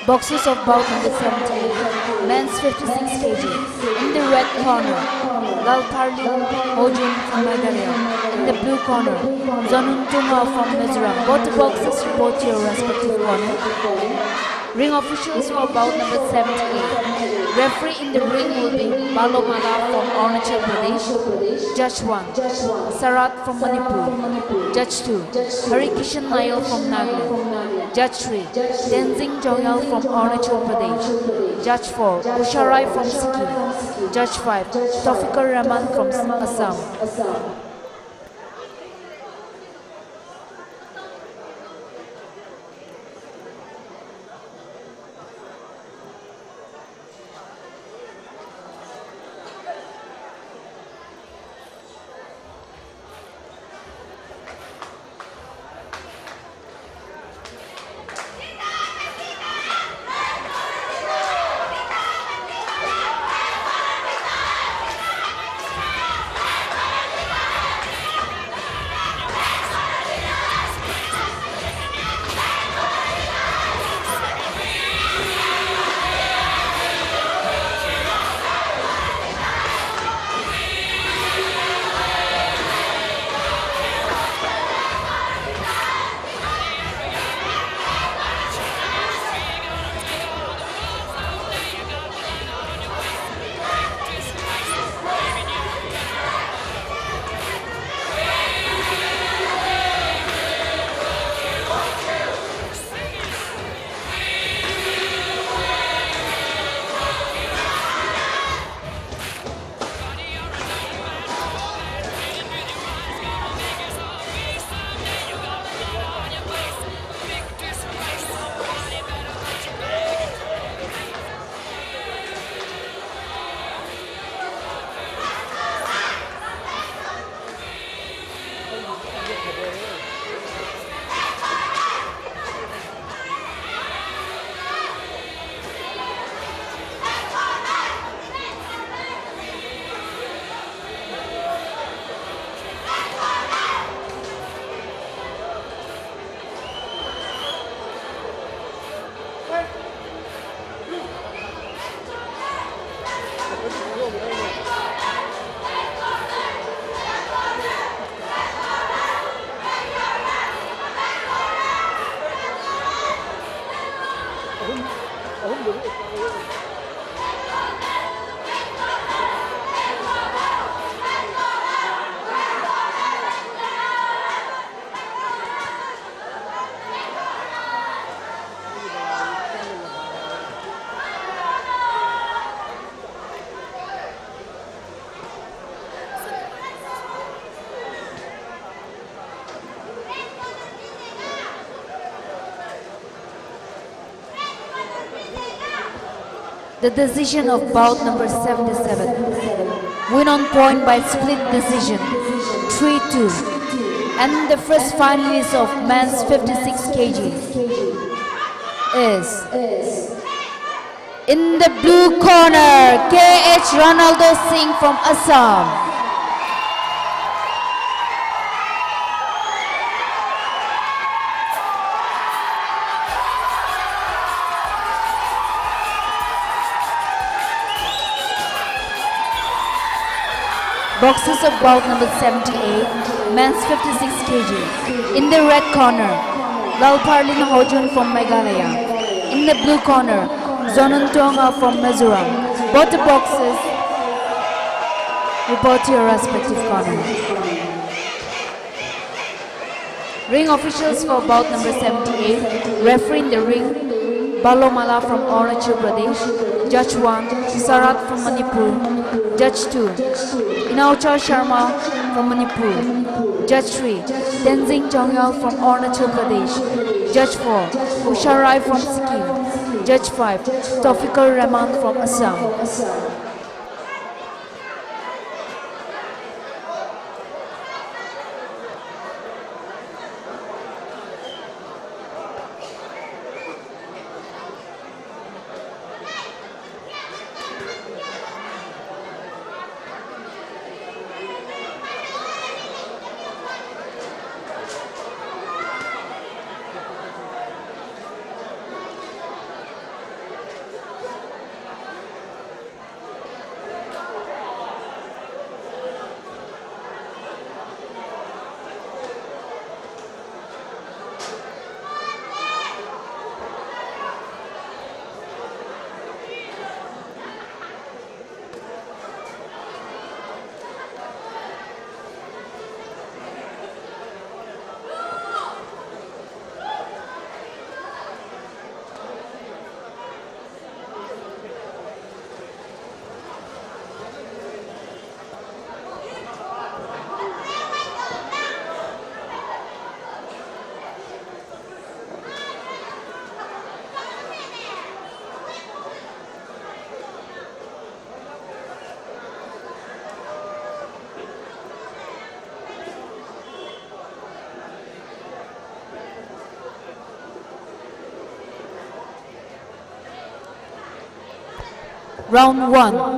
Boxers of bout number 78, men's 56 kg. In the red corner, Lalparlin Hojun from Meghalaya. In the blue corner, Zonuntuma from Mizoram. Both the boxers report to your respective corner. Ring officials for bout number 78. Referee in the ring will be Balomala from Arunachal Pradesh. Judge 1, Sarat from Manipur. Judge 2, Harikishan Nayal from Nagaland. Judge 3, Tenzing Jongyal from Arunachal Pradesh. Judge 4, Usharai from Sikkim. Judge 5, Taufikur Rahman from Assam. The decision of bout number 77. Win on point by split decision, 3-2. And the first finalist of men's 56 kg is, in the blue corner, K.H. Ronaldo Singh from Assam. Boxers of bout number 78, men's 56 kg. In the red corner, Lalparlin Hojun from Meghalaya. In the blue corner, Zonuntonga from Mizoram. Both the boxers report to your respective corner. Ring officials for bout number 78, referee in the ring, Balomala from Arunachal Pradesh. Judge 1, Sarat from Manipur. Judge 2, Inauchar Sharma from Manipur. Judge 3, Tenzing Jongyal from Arunachal Pradesh. Judge 4, Usharai from Sikkim. Judge 5, Taufikur Rahman from Assam. Round 1.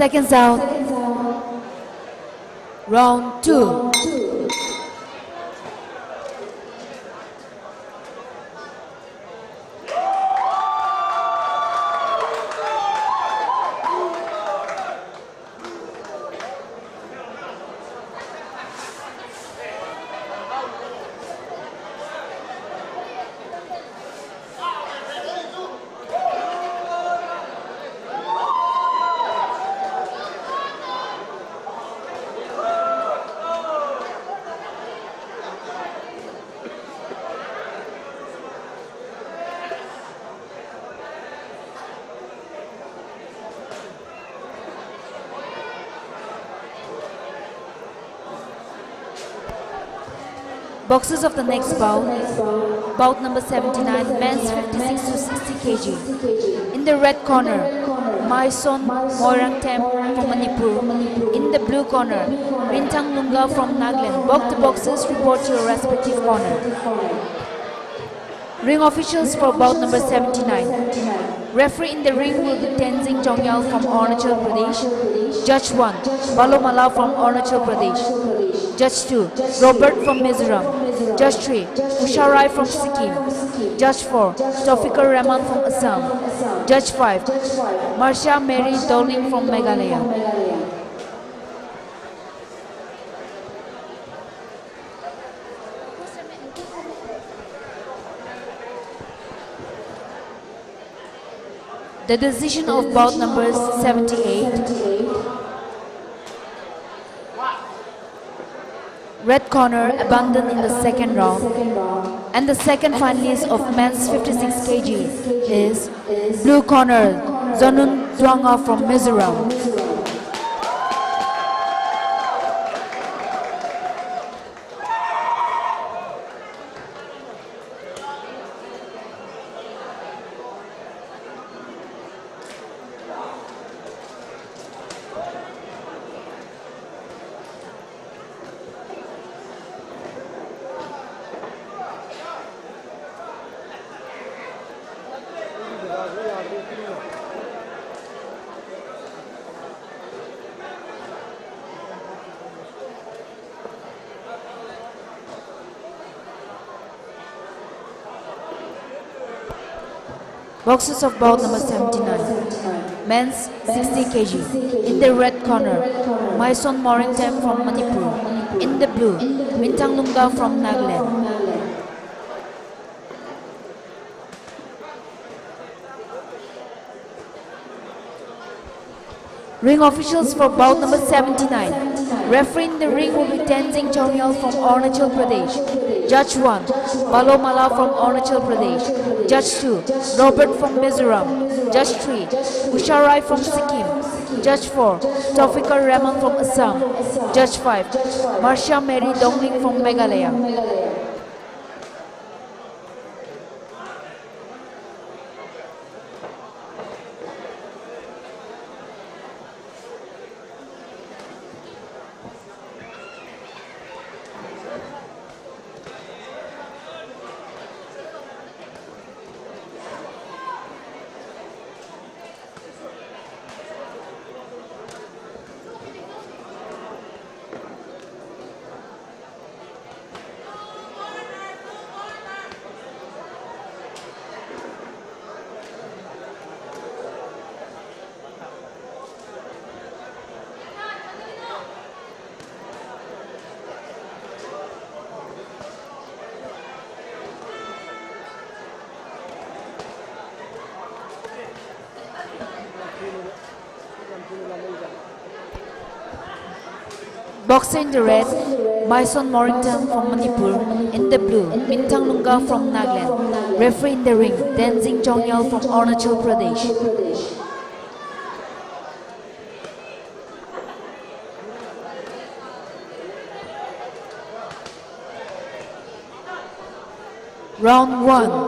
Seconds out. Round 2. Boxes of the next bout. Bout number 79, men's 56 to 60 kg. In the red corner, Maison Moirangtem from Manipur. In the blue corner, Rintang Lunga from Nagaland. Box the boxes, report to your respective corner. Ring officials for bout number 79. Referee in the ring will be Tenzing Chongyal from Arunachal Pradesh. Judge 1, Balomala from Arunachal Pradesh. Judge 2, Robert from Mizoram. Judge 3, Usharai from Sikkim. Judge 4, Taufikar Rahman from Assam. Judge 5, Marsha Mary Doling from Meghalaya. The decision of bout number 78. Red corner abandoned in the second round. And the second finalist of men's 56 kg is blue corner Zonun Duanga from Mizoram. Boxes of bout number 79. Men's 60 kg. In the red corner, Maison Moirangtem from Manipur. In the blue, Rintang Lunga from Nagaland. Ring officials for bout number 79. Referee in the ring will be Tenzing Chongyal from Arunachal Pradesh. Judge 1, Balomala from Arunachal Pradesh. Judge 2, Robert from Mizoram. Judge 3, Usharai from Sikkim. Judge 4, Taufikar Rahman from Assam. Judge 5, Marsha Mary Dongling from Meghalaya. Boxer in the red, Maison Moirangtem from Manipur. In the blue, Rintang Lunga from Nagaland. Referee in the ring, Tenzing Chongyal from Arunachal Pradesh. Round 1.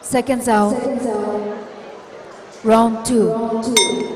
Seconds out. Round 2.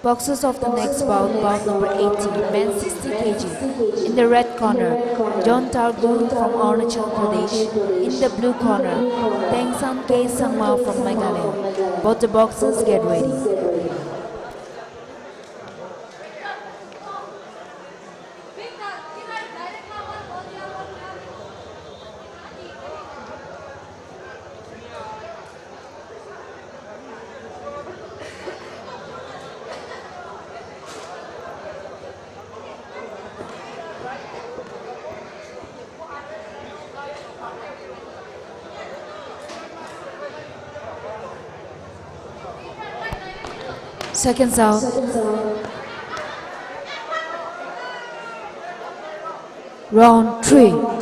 Boxers of the next bout, bout number 18, men 60 kg. In the red corner, John Targun from Arunachal Pradesh. In the blue corner, Tengsan K. Sangma from Meghalaya. Both the boxers get ready. Seconds out. Round 3.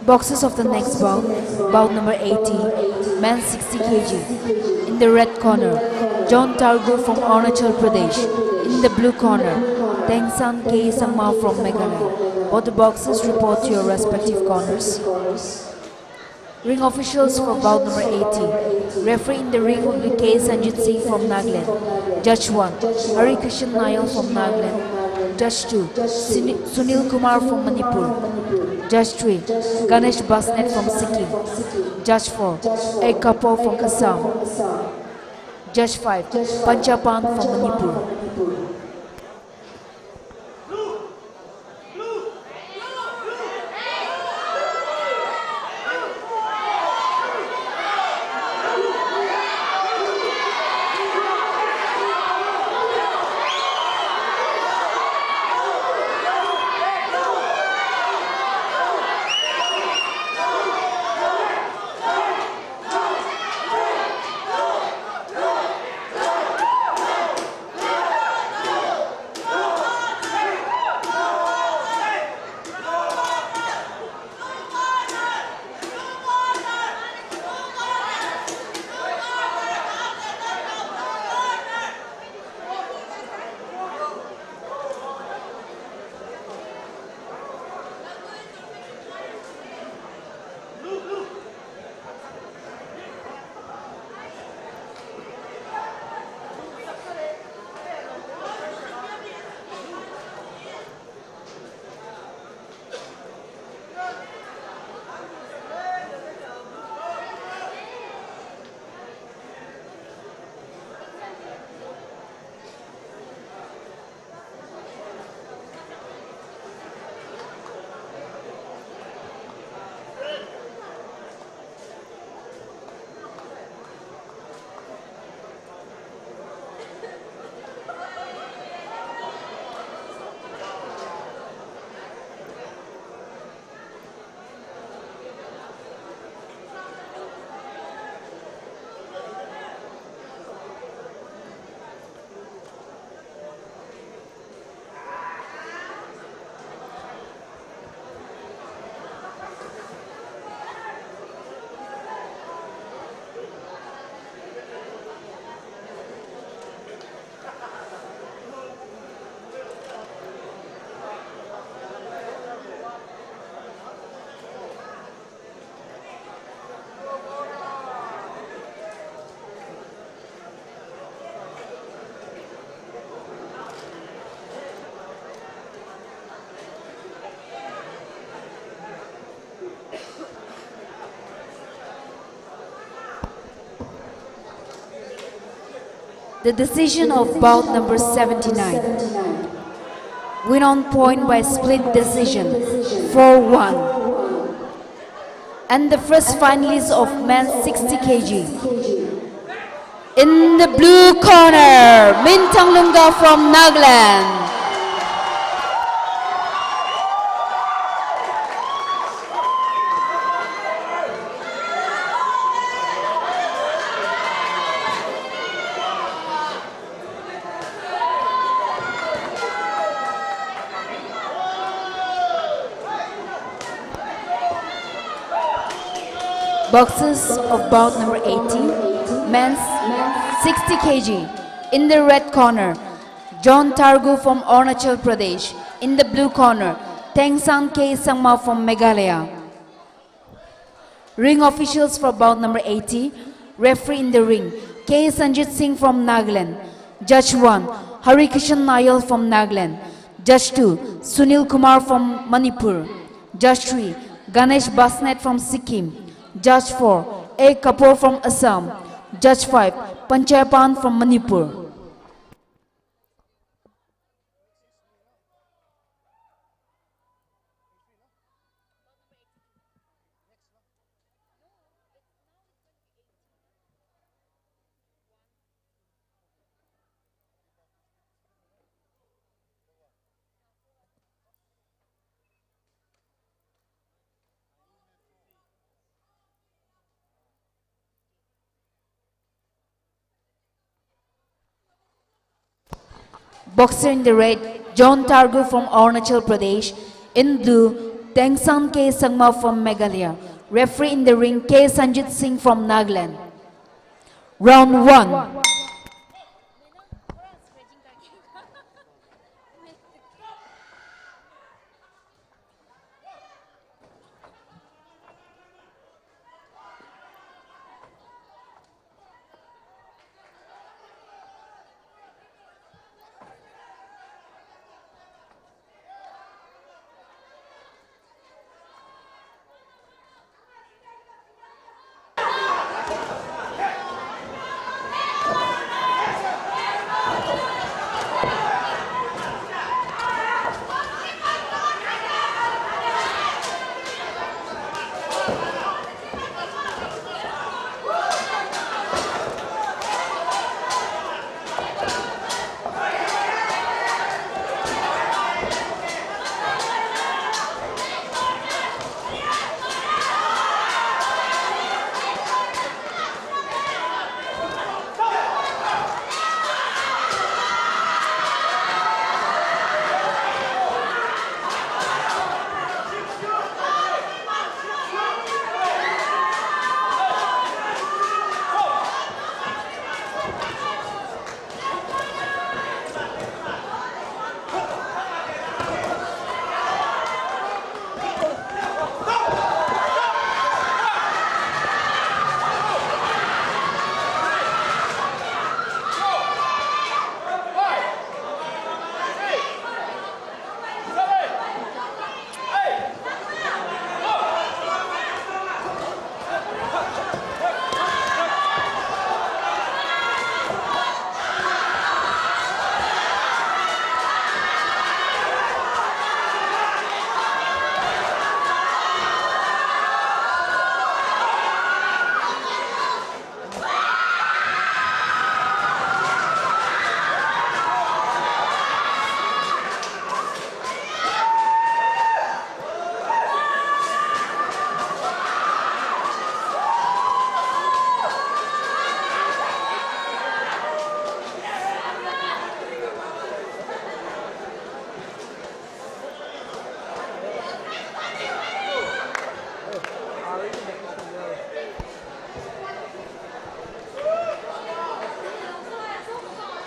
Boxers of the next bout, bout number 80, men 60 kg. In the red corner, John Targu from Arunachal Pradesh. In the blue corner, Tengsan K. Sangma from Meghalaya. Both the boxers report to your respective corners. Ring officials for bout number 80. Referee in the ring will be K. Sanjit Singh from Nagaland. Judge 1, Hari Krishan Nayal from Nagaland. Judge 2, Sunil Kumar from Manipur. Judge 3, Ganesh Basnet from Sikkim. Judge 4, A. Kapoor from Assam. Judge 5, Panchapan from Manipur. The decision of bout number 79. Win on point by split decision, 4-1. And the first finalist of men 60 kg. In the blue corner, Mintang Lunga from Nagaland. Boxers of bout number 80, men's 60 kg. In the red corner, John Targu from Arunachal Pradesh. In the blue corner, Tengsan K. Sangma from Meghalaya. Ring officials for bout number 80. Referee in the ring, K. Sanjit Singh from Nagaland. Judge 1, Hari Krishan Nayal from Nagaland. Judge 2, Sunil Kumar from Manipur. Judge 3, Ganesh Basnet from Sikkim. Judge 4, A. Kapoor from Assam. Judge 5, Panchapan from Manipur. Boxer in the red, John Targu from Arunachal Pradesh. In blue, Dengsan K. Sangma from Meghalaya. Referee in the ring K. Sanjit Singh from Nagaland. Round 1.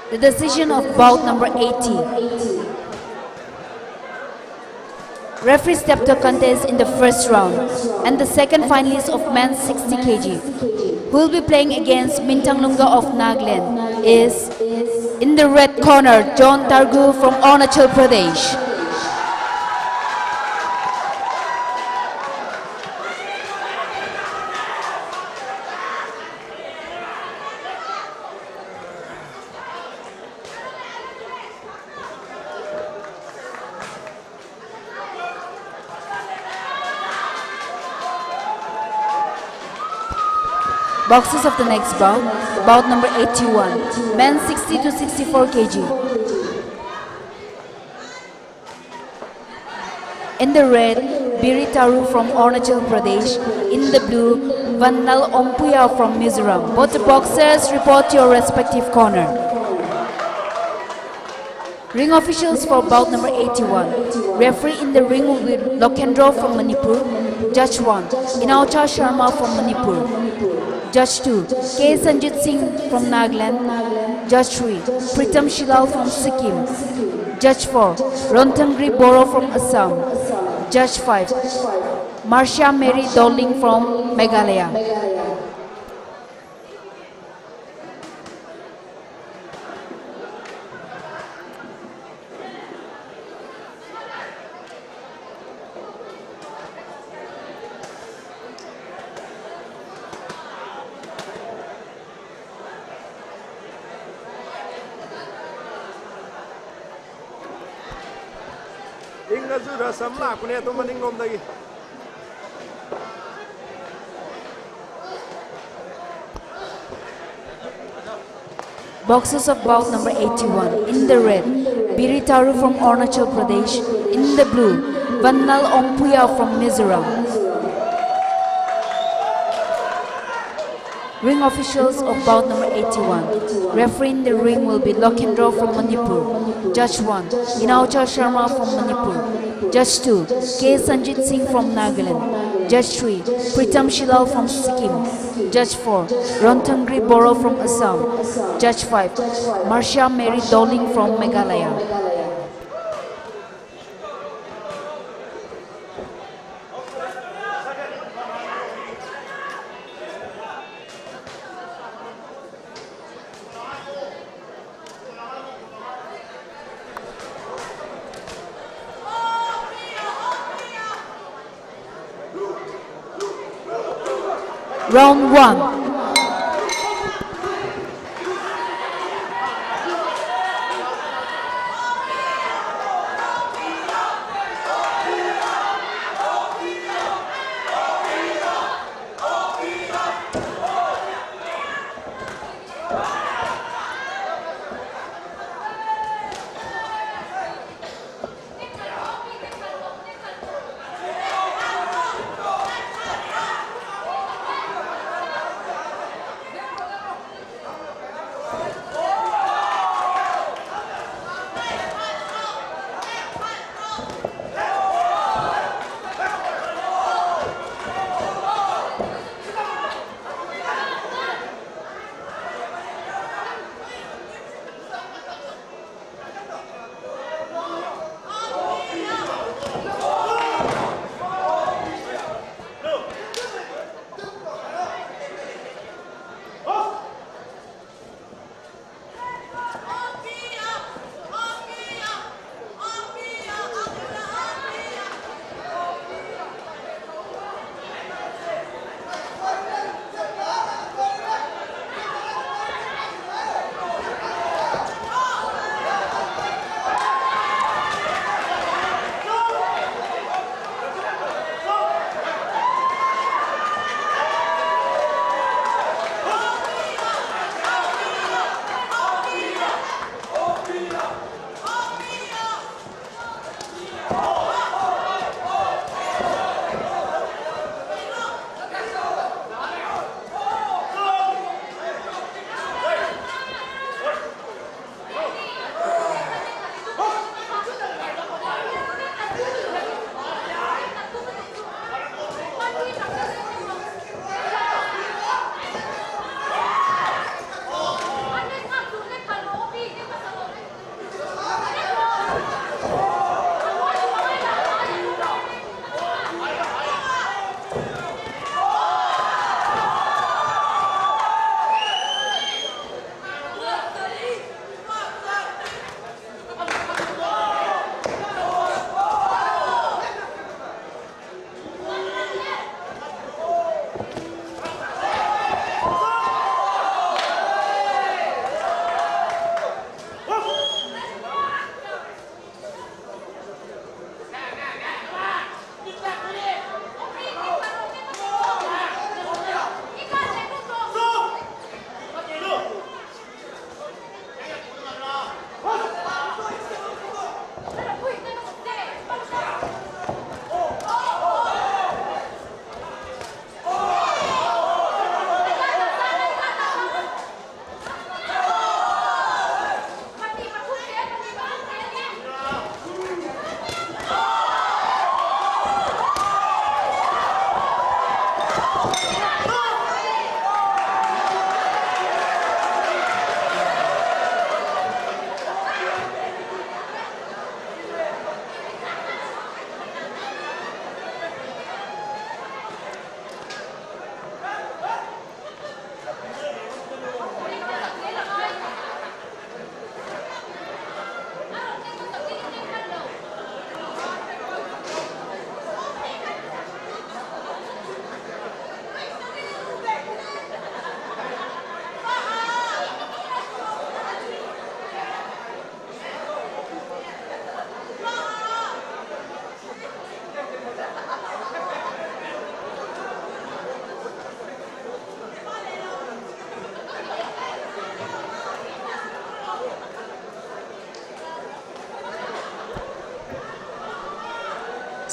The decision of bout number 80. Referee stepped to contest in the first round, and the second finalist of men's 60 kg, who will be playing against Mintanglunga of Nagaland, is in the red corner, John Targu from Arunachal Pradesh. Boxes of the next bout, bout number 81, men 60 to 64 kg. In the red, Biri Taru from Arunachal Pradesh. In the blue, Vannal Ompuya from Mizoram. Both the boxers report to your respective corner. Ring officials for bout number 81. Referee in the ring will be Lokendra from Manipur. Judge 1, Inaucha Sharma from Manipur. Judge 2, K. Sanjit Singh from Nagaland. Judge 3, Pritam Shilal from Sikkim. Judge 4, Rontangri Boro from Assam. Judge 5, Marsha Mary Dolling from Meghalaya. Boxers of bout number 81. In the red, Biri Taru from Arunachal Pradesh. In the blue, Vannal Ompuya from Mizoram. Ring officials of bout number 81. Referee in the ring will be Lokendra from Manipur. Judge 1, Inaucha Sharma from Manipur. Judge 2, K. Sanjit Singh from Nagaland. Judge 3, Pritam Shilal from Sikkim. Judge 4, Ranthangri Boro from Assam. Judge 5, Marsha Mary Doling from Meghalaya. Round 1.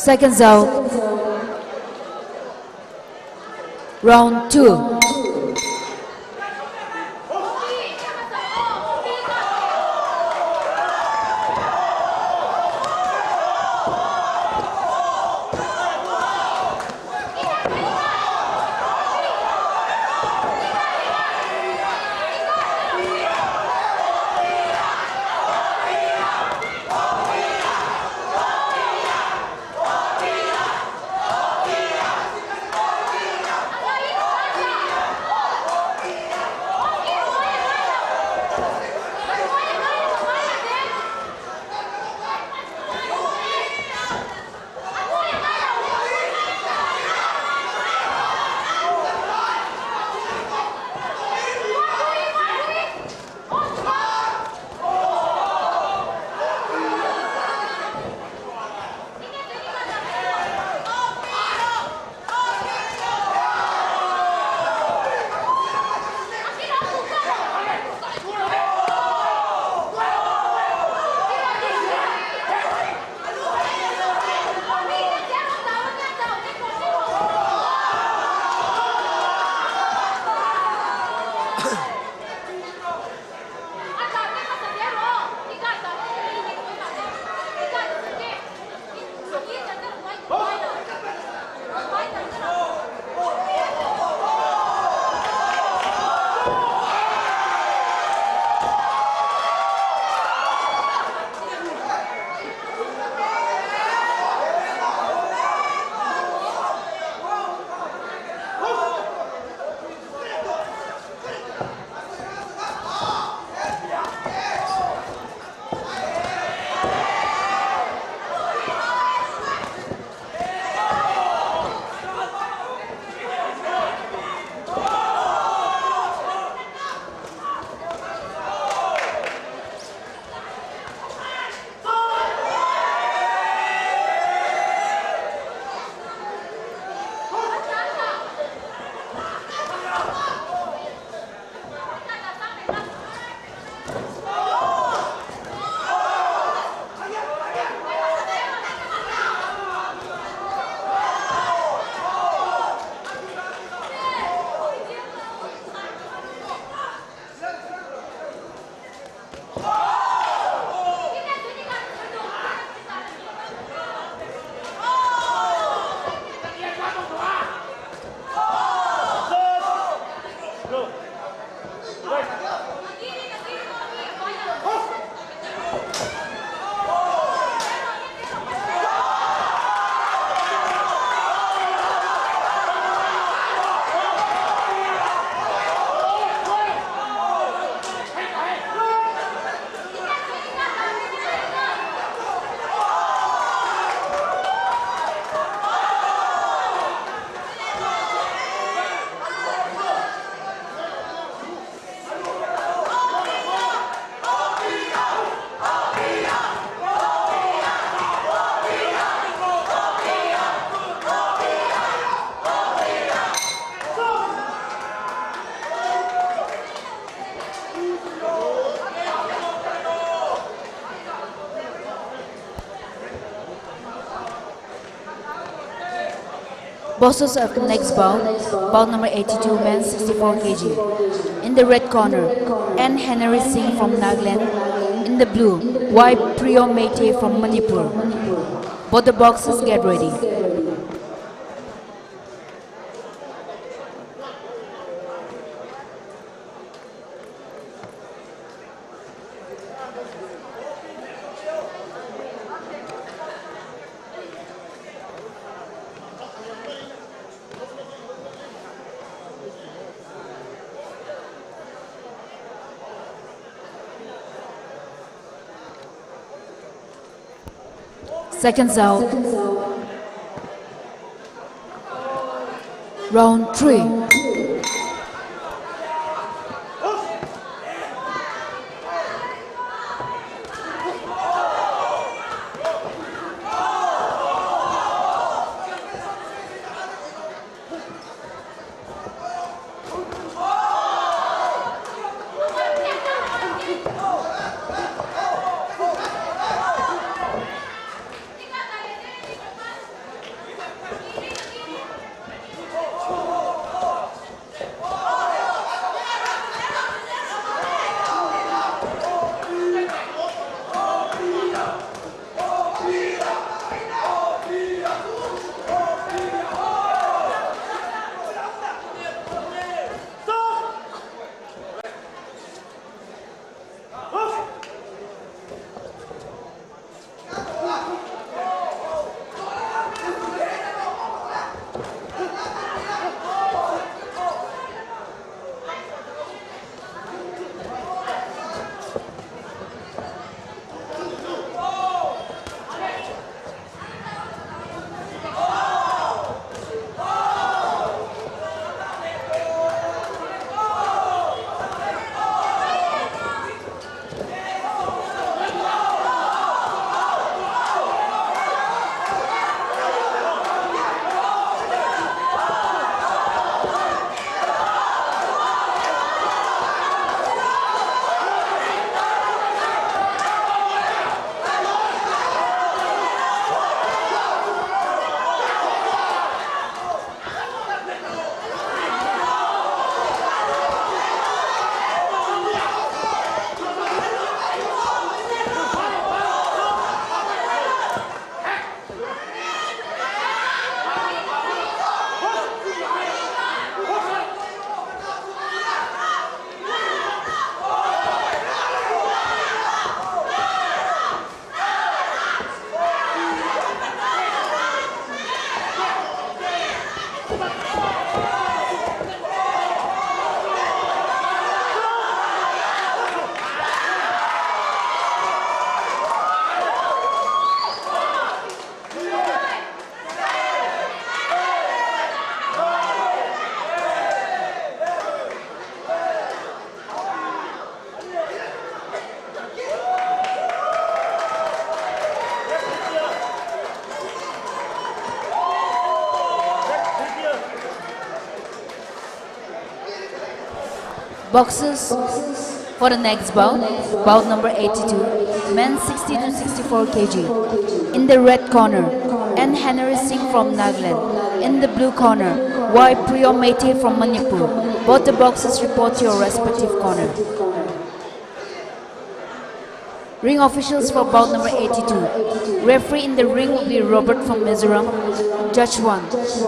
Seconds out. Round 2. Bosses of the next bout, bout number 82, men 64 kg. In the red corner, N. Henry Singh from Nagaland. In the blue, Y. Priyo Mete from Manipur. Both the boxers get ready. Seconds out. Round 3. Boxers for the next bout, bout number 82, men 60 to 64 kg. In the red corner, N. Henry Singh from Nagaland. In the blue corner, Y. Priyo Mete from Manipur. Both the boxers report to your respective corner. Ring officials for bout number 82. Referee in the ring will be Robert from Mizoram. Judge 1,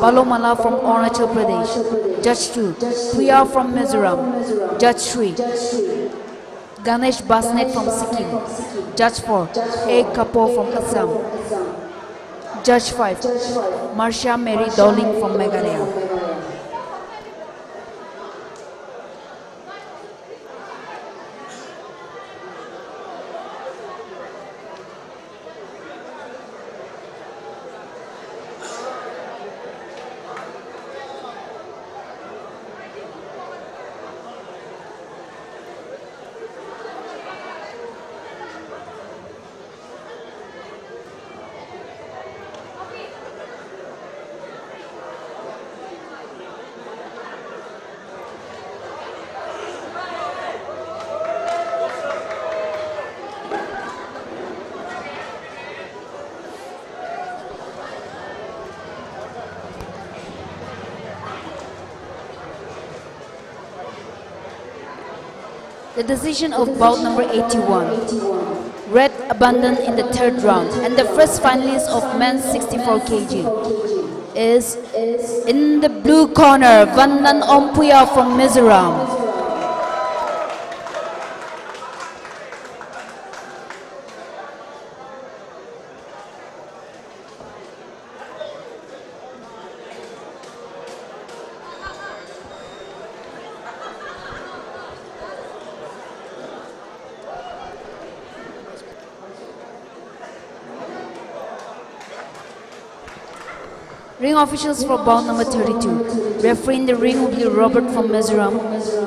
Balomala from Arunachal Pradesh. Judge 2, Priya from Mizoram. Judge 3, Ganesh Basnet from Sikkim. Judge 4, A. Kapoor from Assam. Judge 5, Marsha Mary Dowling from Meghalaya. The decision of bout number 81. Red abandoned in the third round, and the first finalist of men's 64 kg is in the blue corner, Vandan Ompuya from Mizoram. Ring officials for bout number 32. Referee in the ring will be Robert from Mizoram.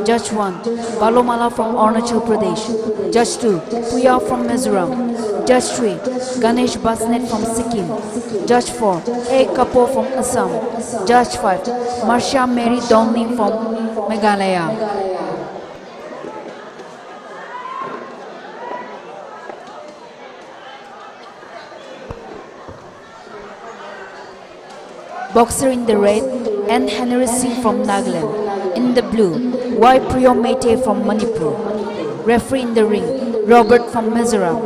Judge 1, Balomala from Arunachal Pradesh. Judge 2, Priya from Mizoram. Judge 3, Ganesh Basnet from Sikkim. Judge 4, A. Kapoor from Assam. Judge 5, Marsha Mary Dowling from Meghalaya. Boxer in the red, N. Henry Singh from Nagaland. In the blue, Y. Priyo Mete from Manipur. Referee in the ring, Robert from Mizoram.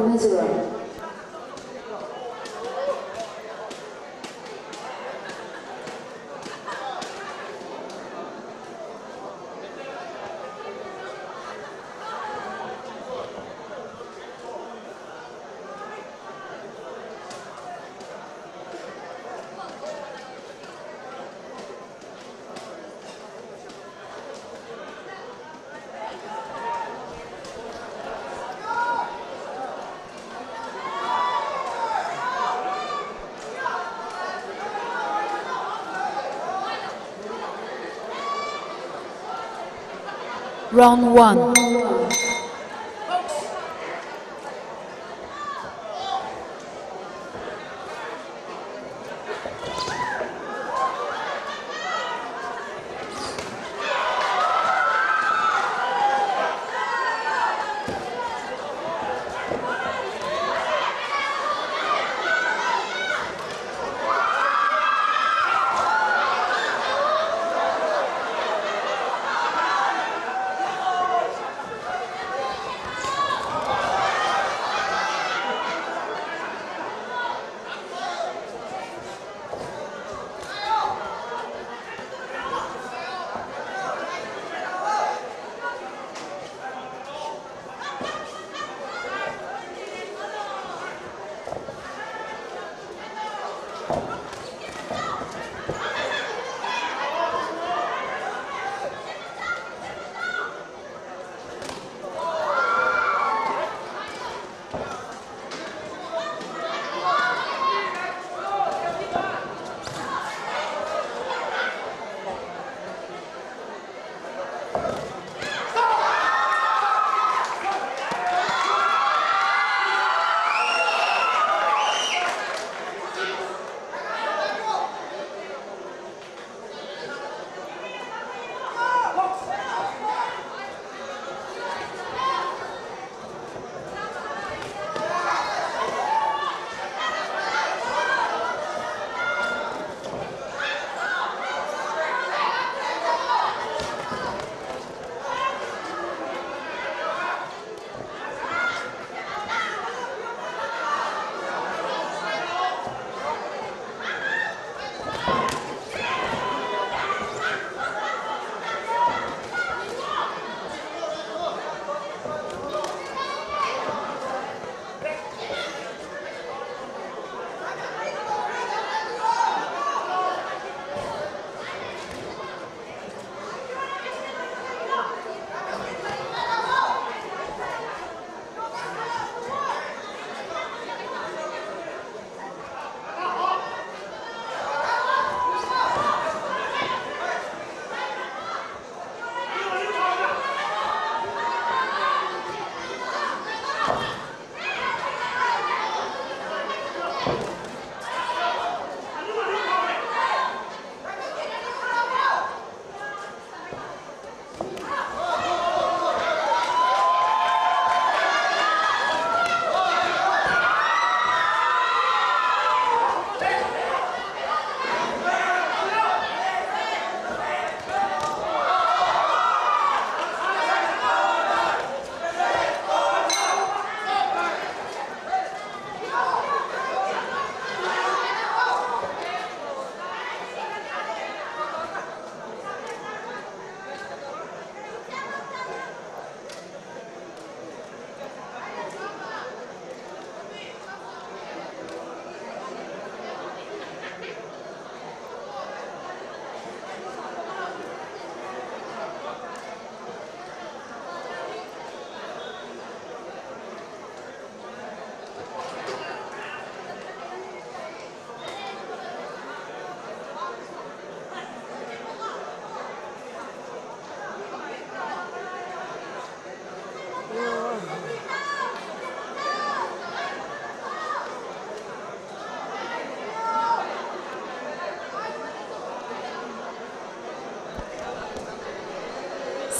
Round 1.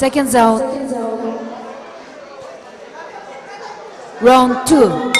Seconds out. Round 2.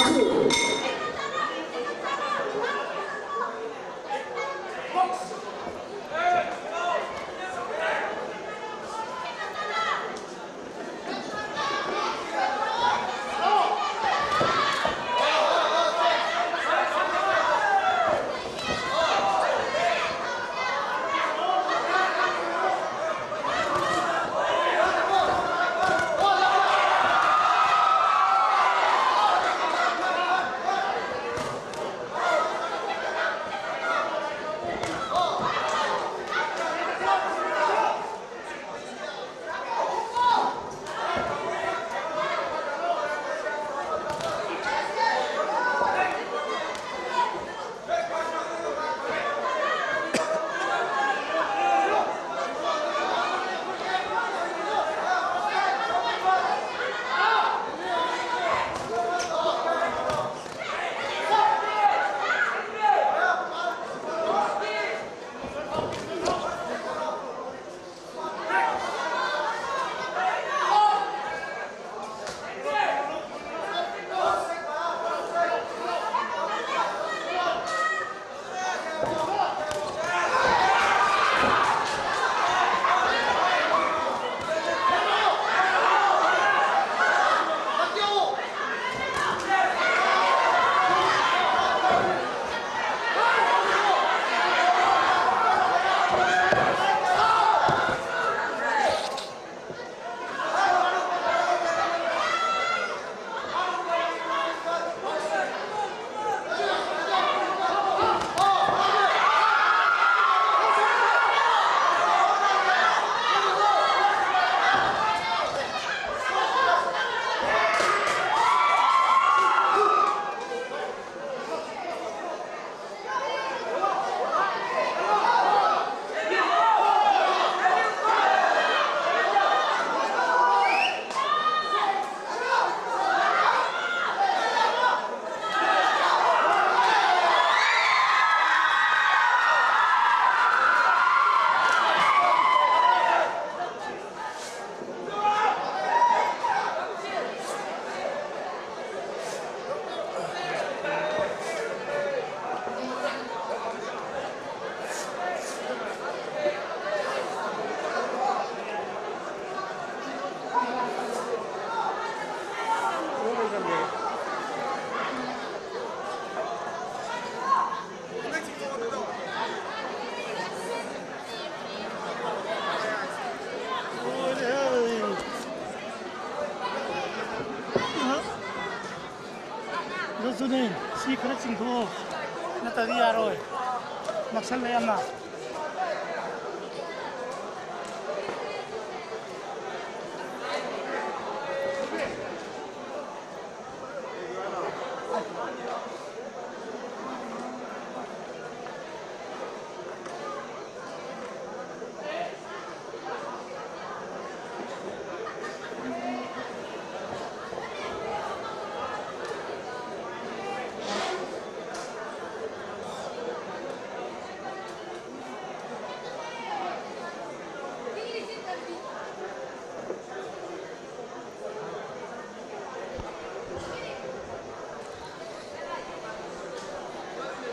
Josunin, si khret sing thu na tariya rồi. Mặc sân lấy em nào.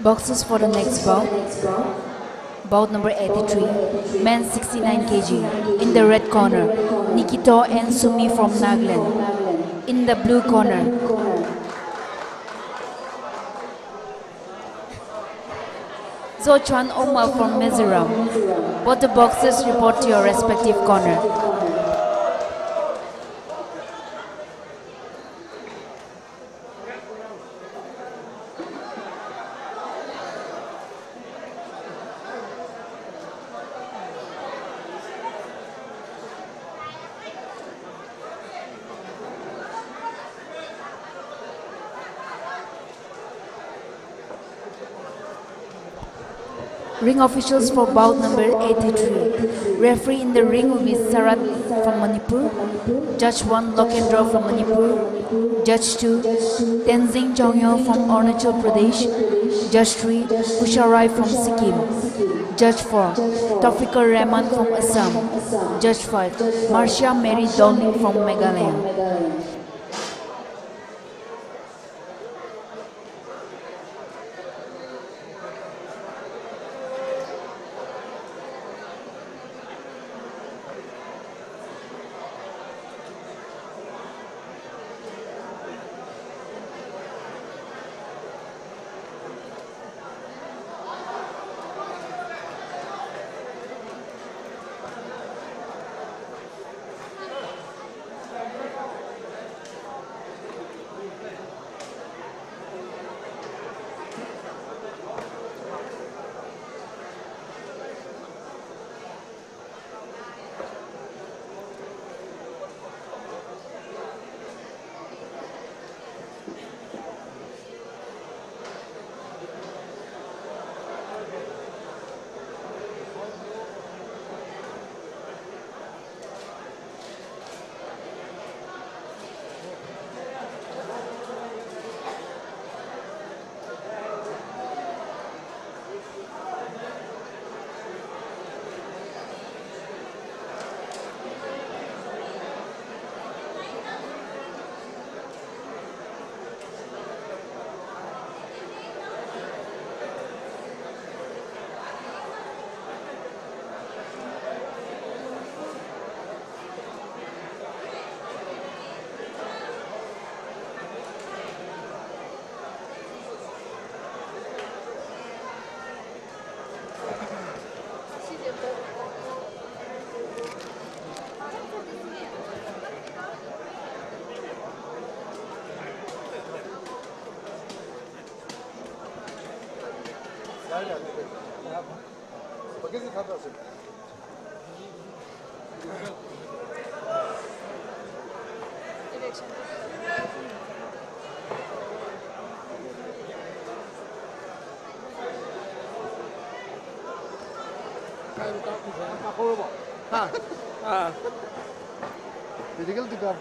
Boxes for the next bout. Bout number 83, men 69 kg. In the red corner, Nikito and Sumi from Nagaland. In the blue corner, Zochuan Omar from Mizoram. Both the boxers report to your respective corner. Ring officials for bout number 83. Referee in the ring will be Sarat from Manipur. Judge 1, Lokendra from Manipur. Judge 2, Tenzing Chongyo from Arunachal Pradesh. Judge 3, Kusharai from Sikkim. Judge 4, Taufikur Rahman from Assam. Judge 5, Marsha Mary Downing from Meghalaya. Pagkisi khata sir. Medical to go.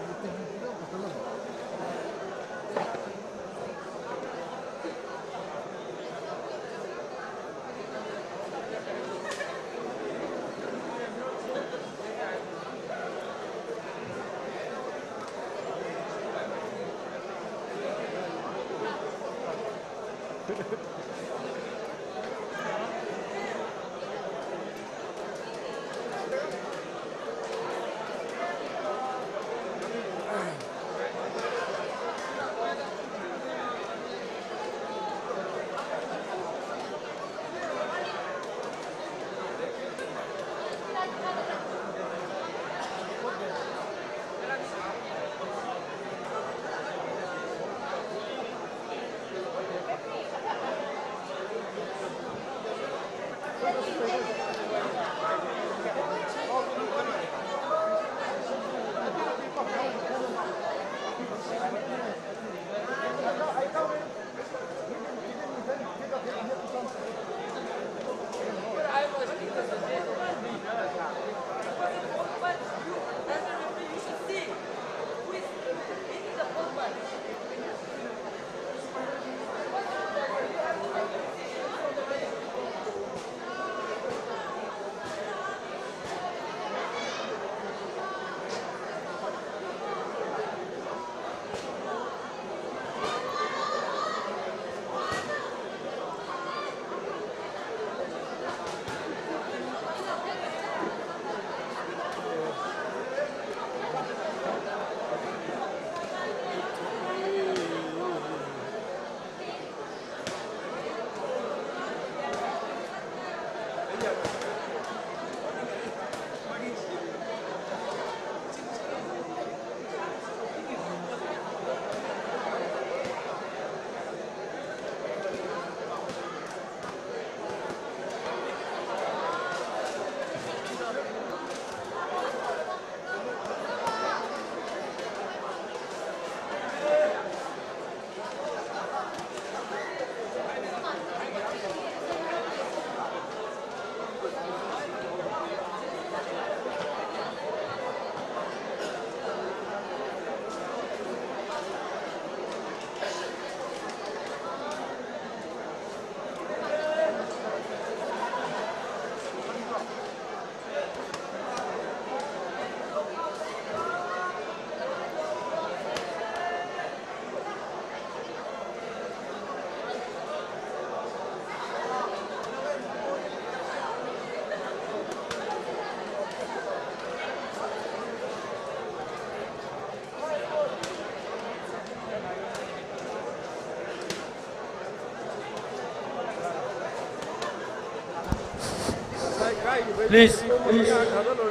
Please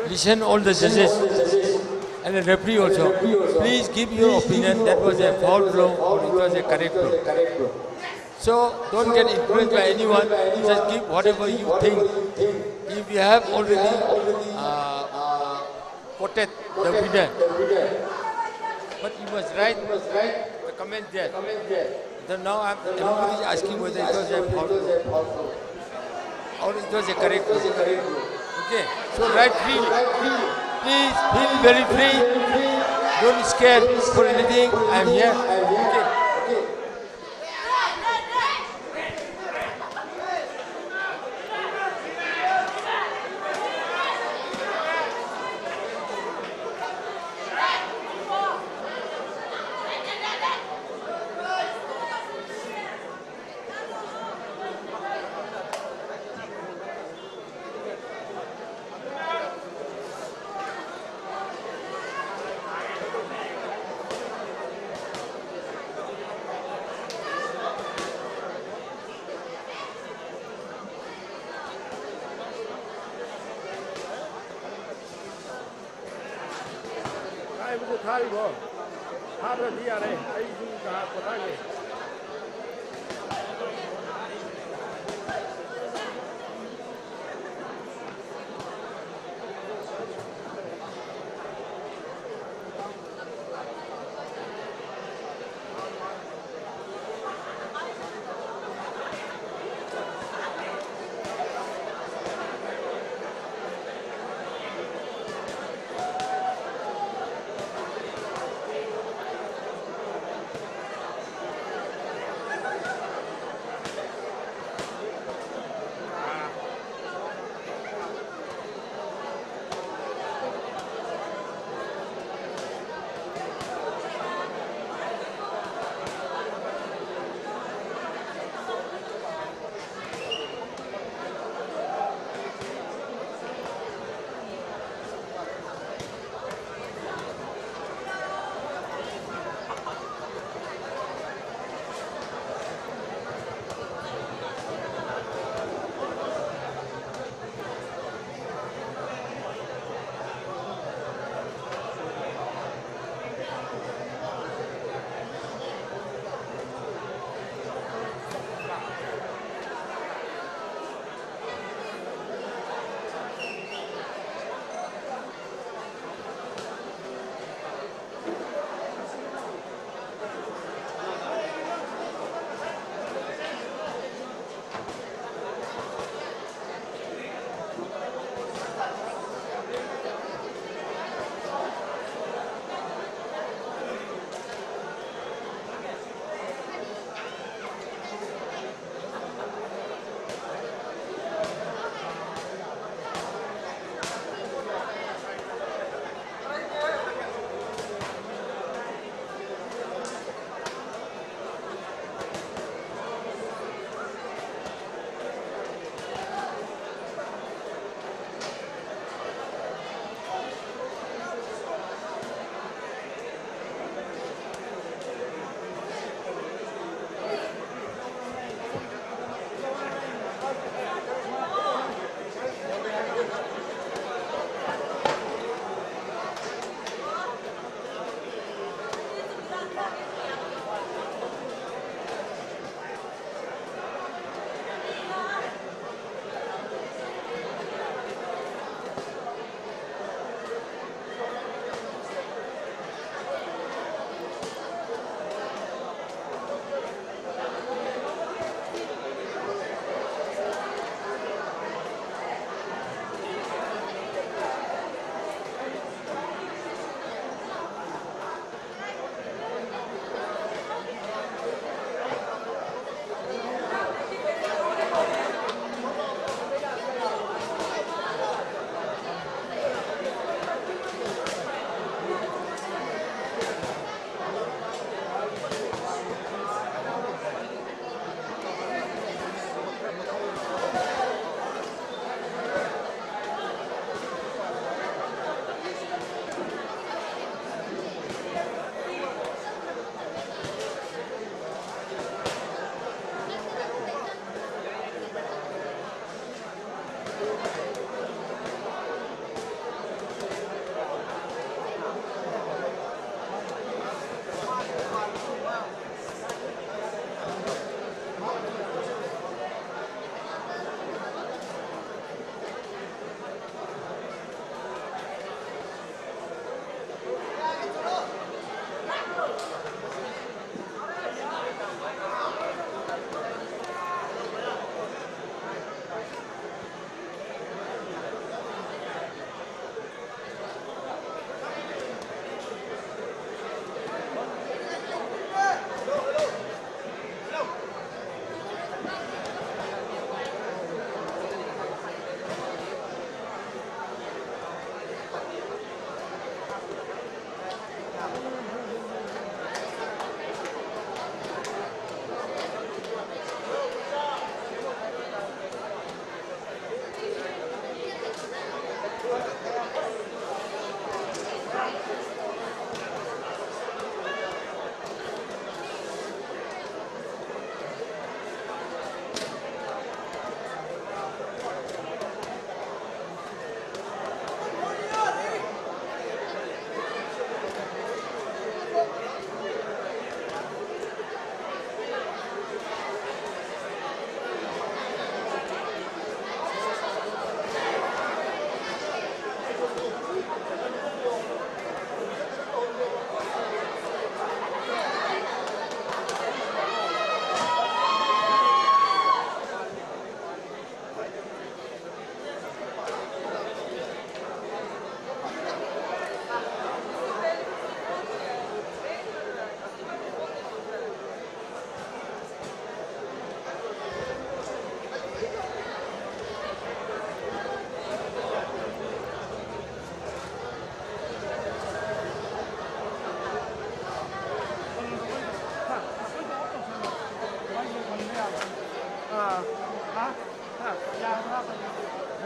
listen all the judges and the referee also. Please give your opinion. That was a foul blow or it was a correct blow. So don't get influenced by anyone. Just give whatever you think. If you have already quoted the winner, but you must write the comment there. So now everybody is asking whether it was a foul blow or it was a correct blow. Okay, so write freely. Please feel very free. Don't scared for anything. I am here. Okay.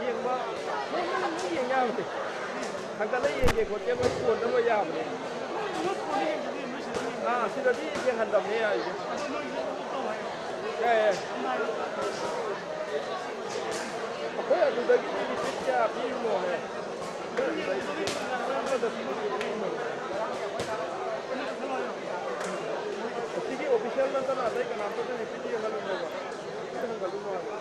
ꯌꯦꯡꯕ ꯃꯣꯏ ꯌꯦꯡ ꯌꯥꯕꯅꯤ ꯊꯥꯡꯒꯠꯂ ꯌꯦꯡꯒꯦ ꯈꯣꯠꯀꯦ ꯃꯣꯏ ꯐꯣꯟꯗ ꯌꯥꯕꯅꯤ ꯁꯤꯗꯗꯤ ꯌꯦꯡꯍꯟꯗꯕꯅꯦ ꯑꯩꯁꯦ ꯌꯥꯏ ꯑꯩꯈꯣꯏ ꯑꯗꯨꯗꯒꯤꯗꯤ ꯔꯤꯄꯤꯠ ꯀꯌꯥ ꯄꯤꯔꯤꯅꯣ ꯍꯥꯏ ꯁꯤꯒꯤ ꯑꯣꯐꯤꯁꯤꯌꯦꯜ ꯅꯠꯇꯅ ꯑꯇꯩ ꯀꯅꯥꯝꯇꯗ ꯔꯤꯄꯤꯠ ꯌꯦꯡꯍꯜꯂꯨꯅꯣꯕ ꯍꯟꯒꯠꯂꯨꯅꯣ ꯍꯥꯏꯕ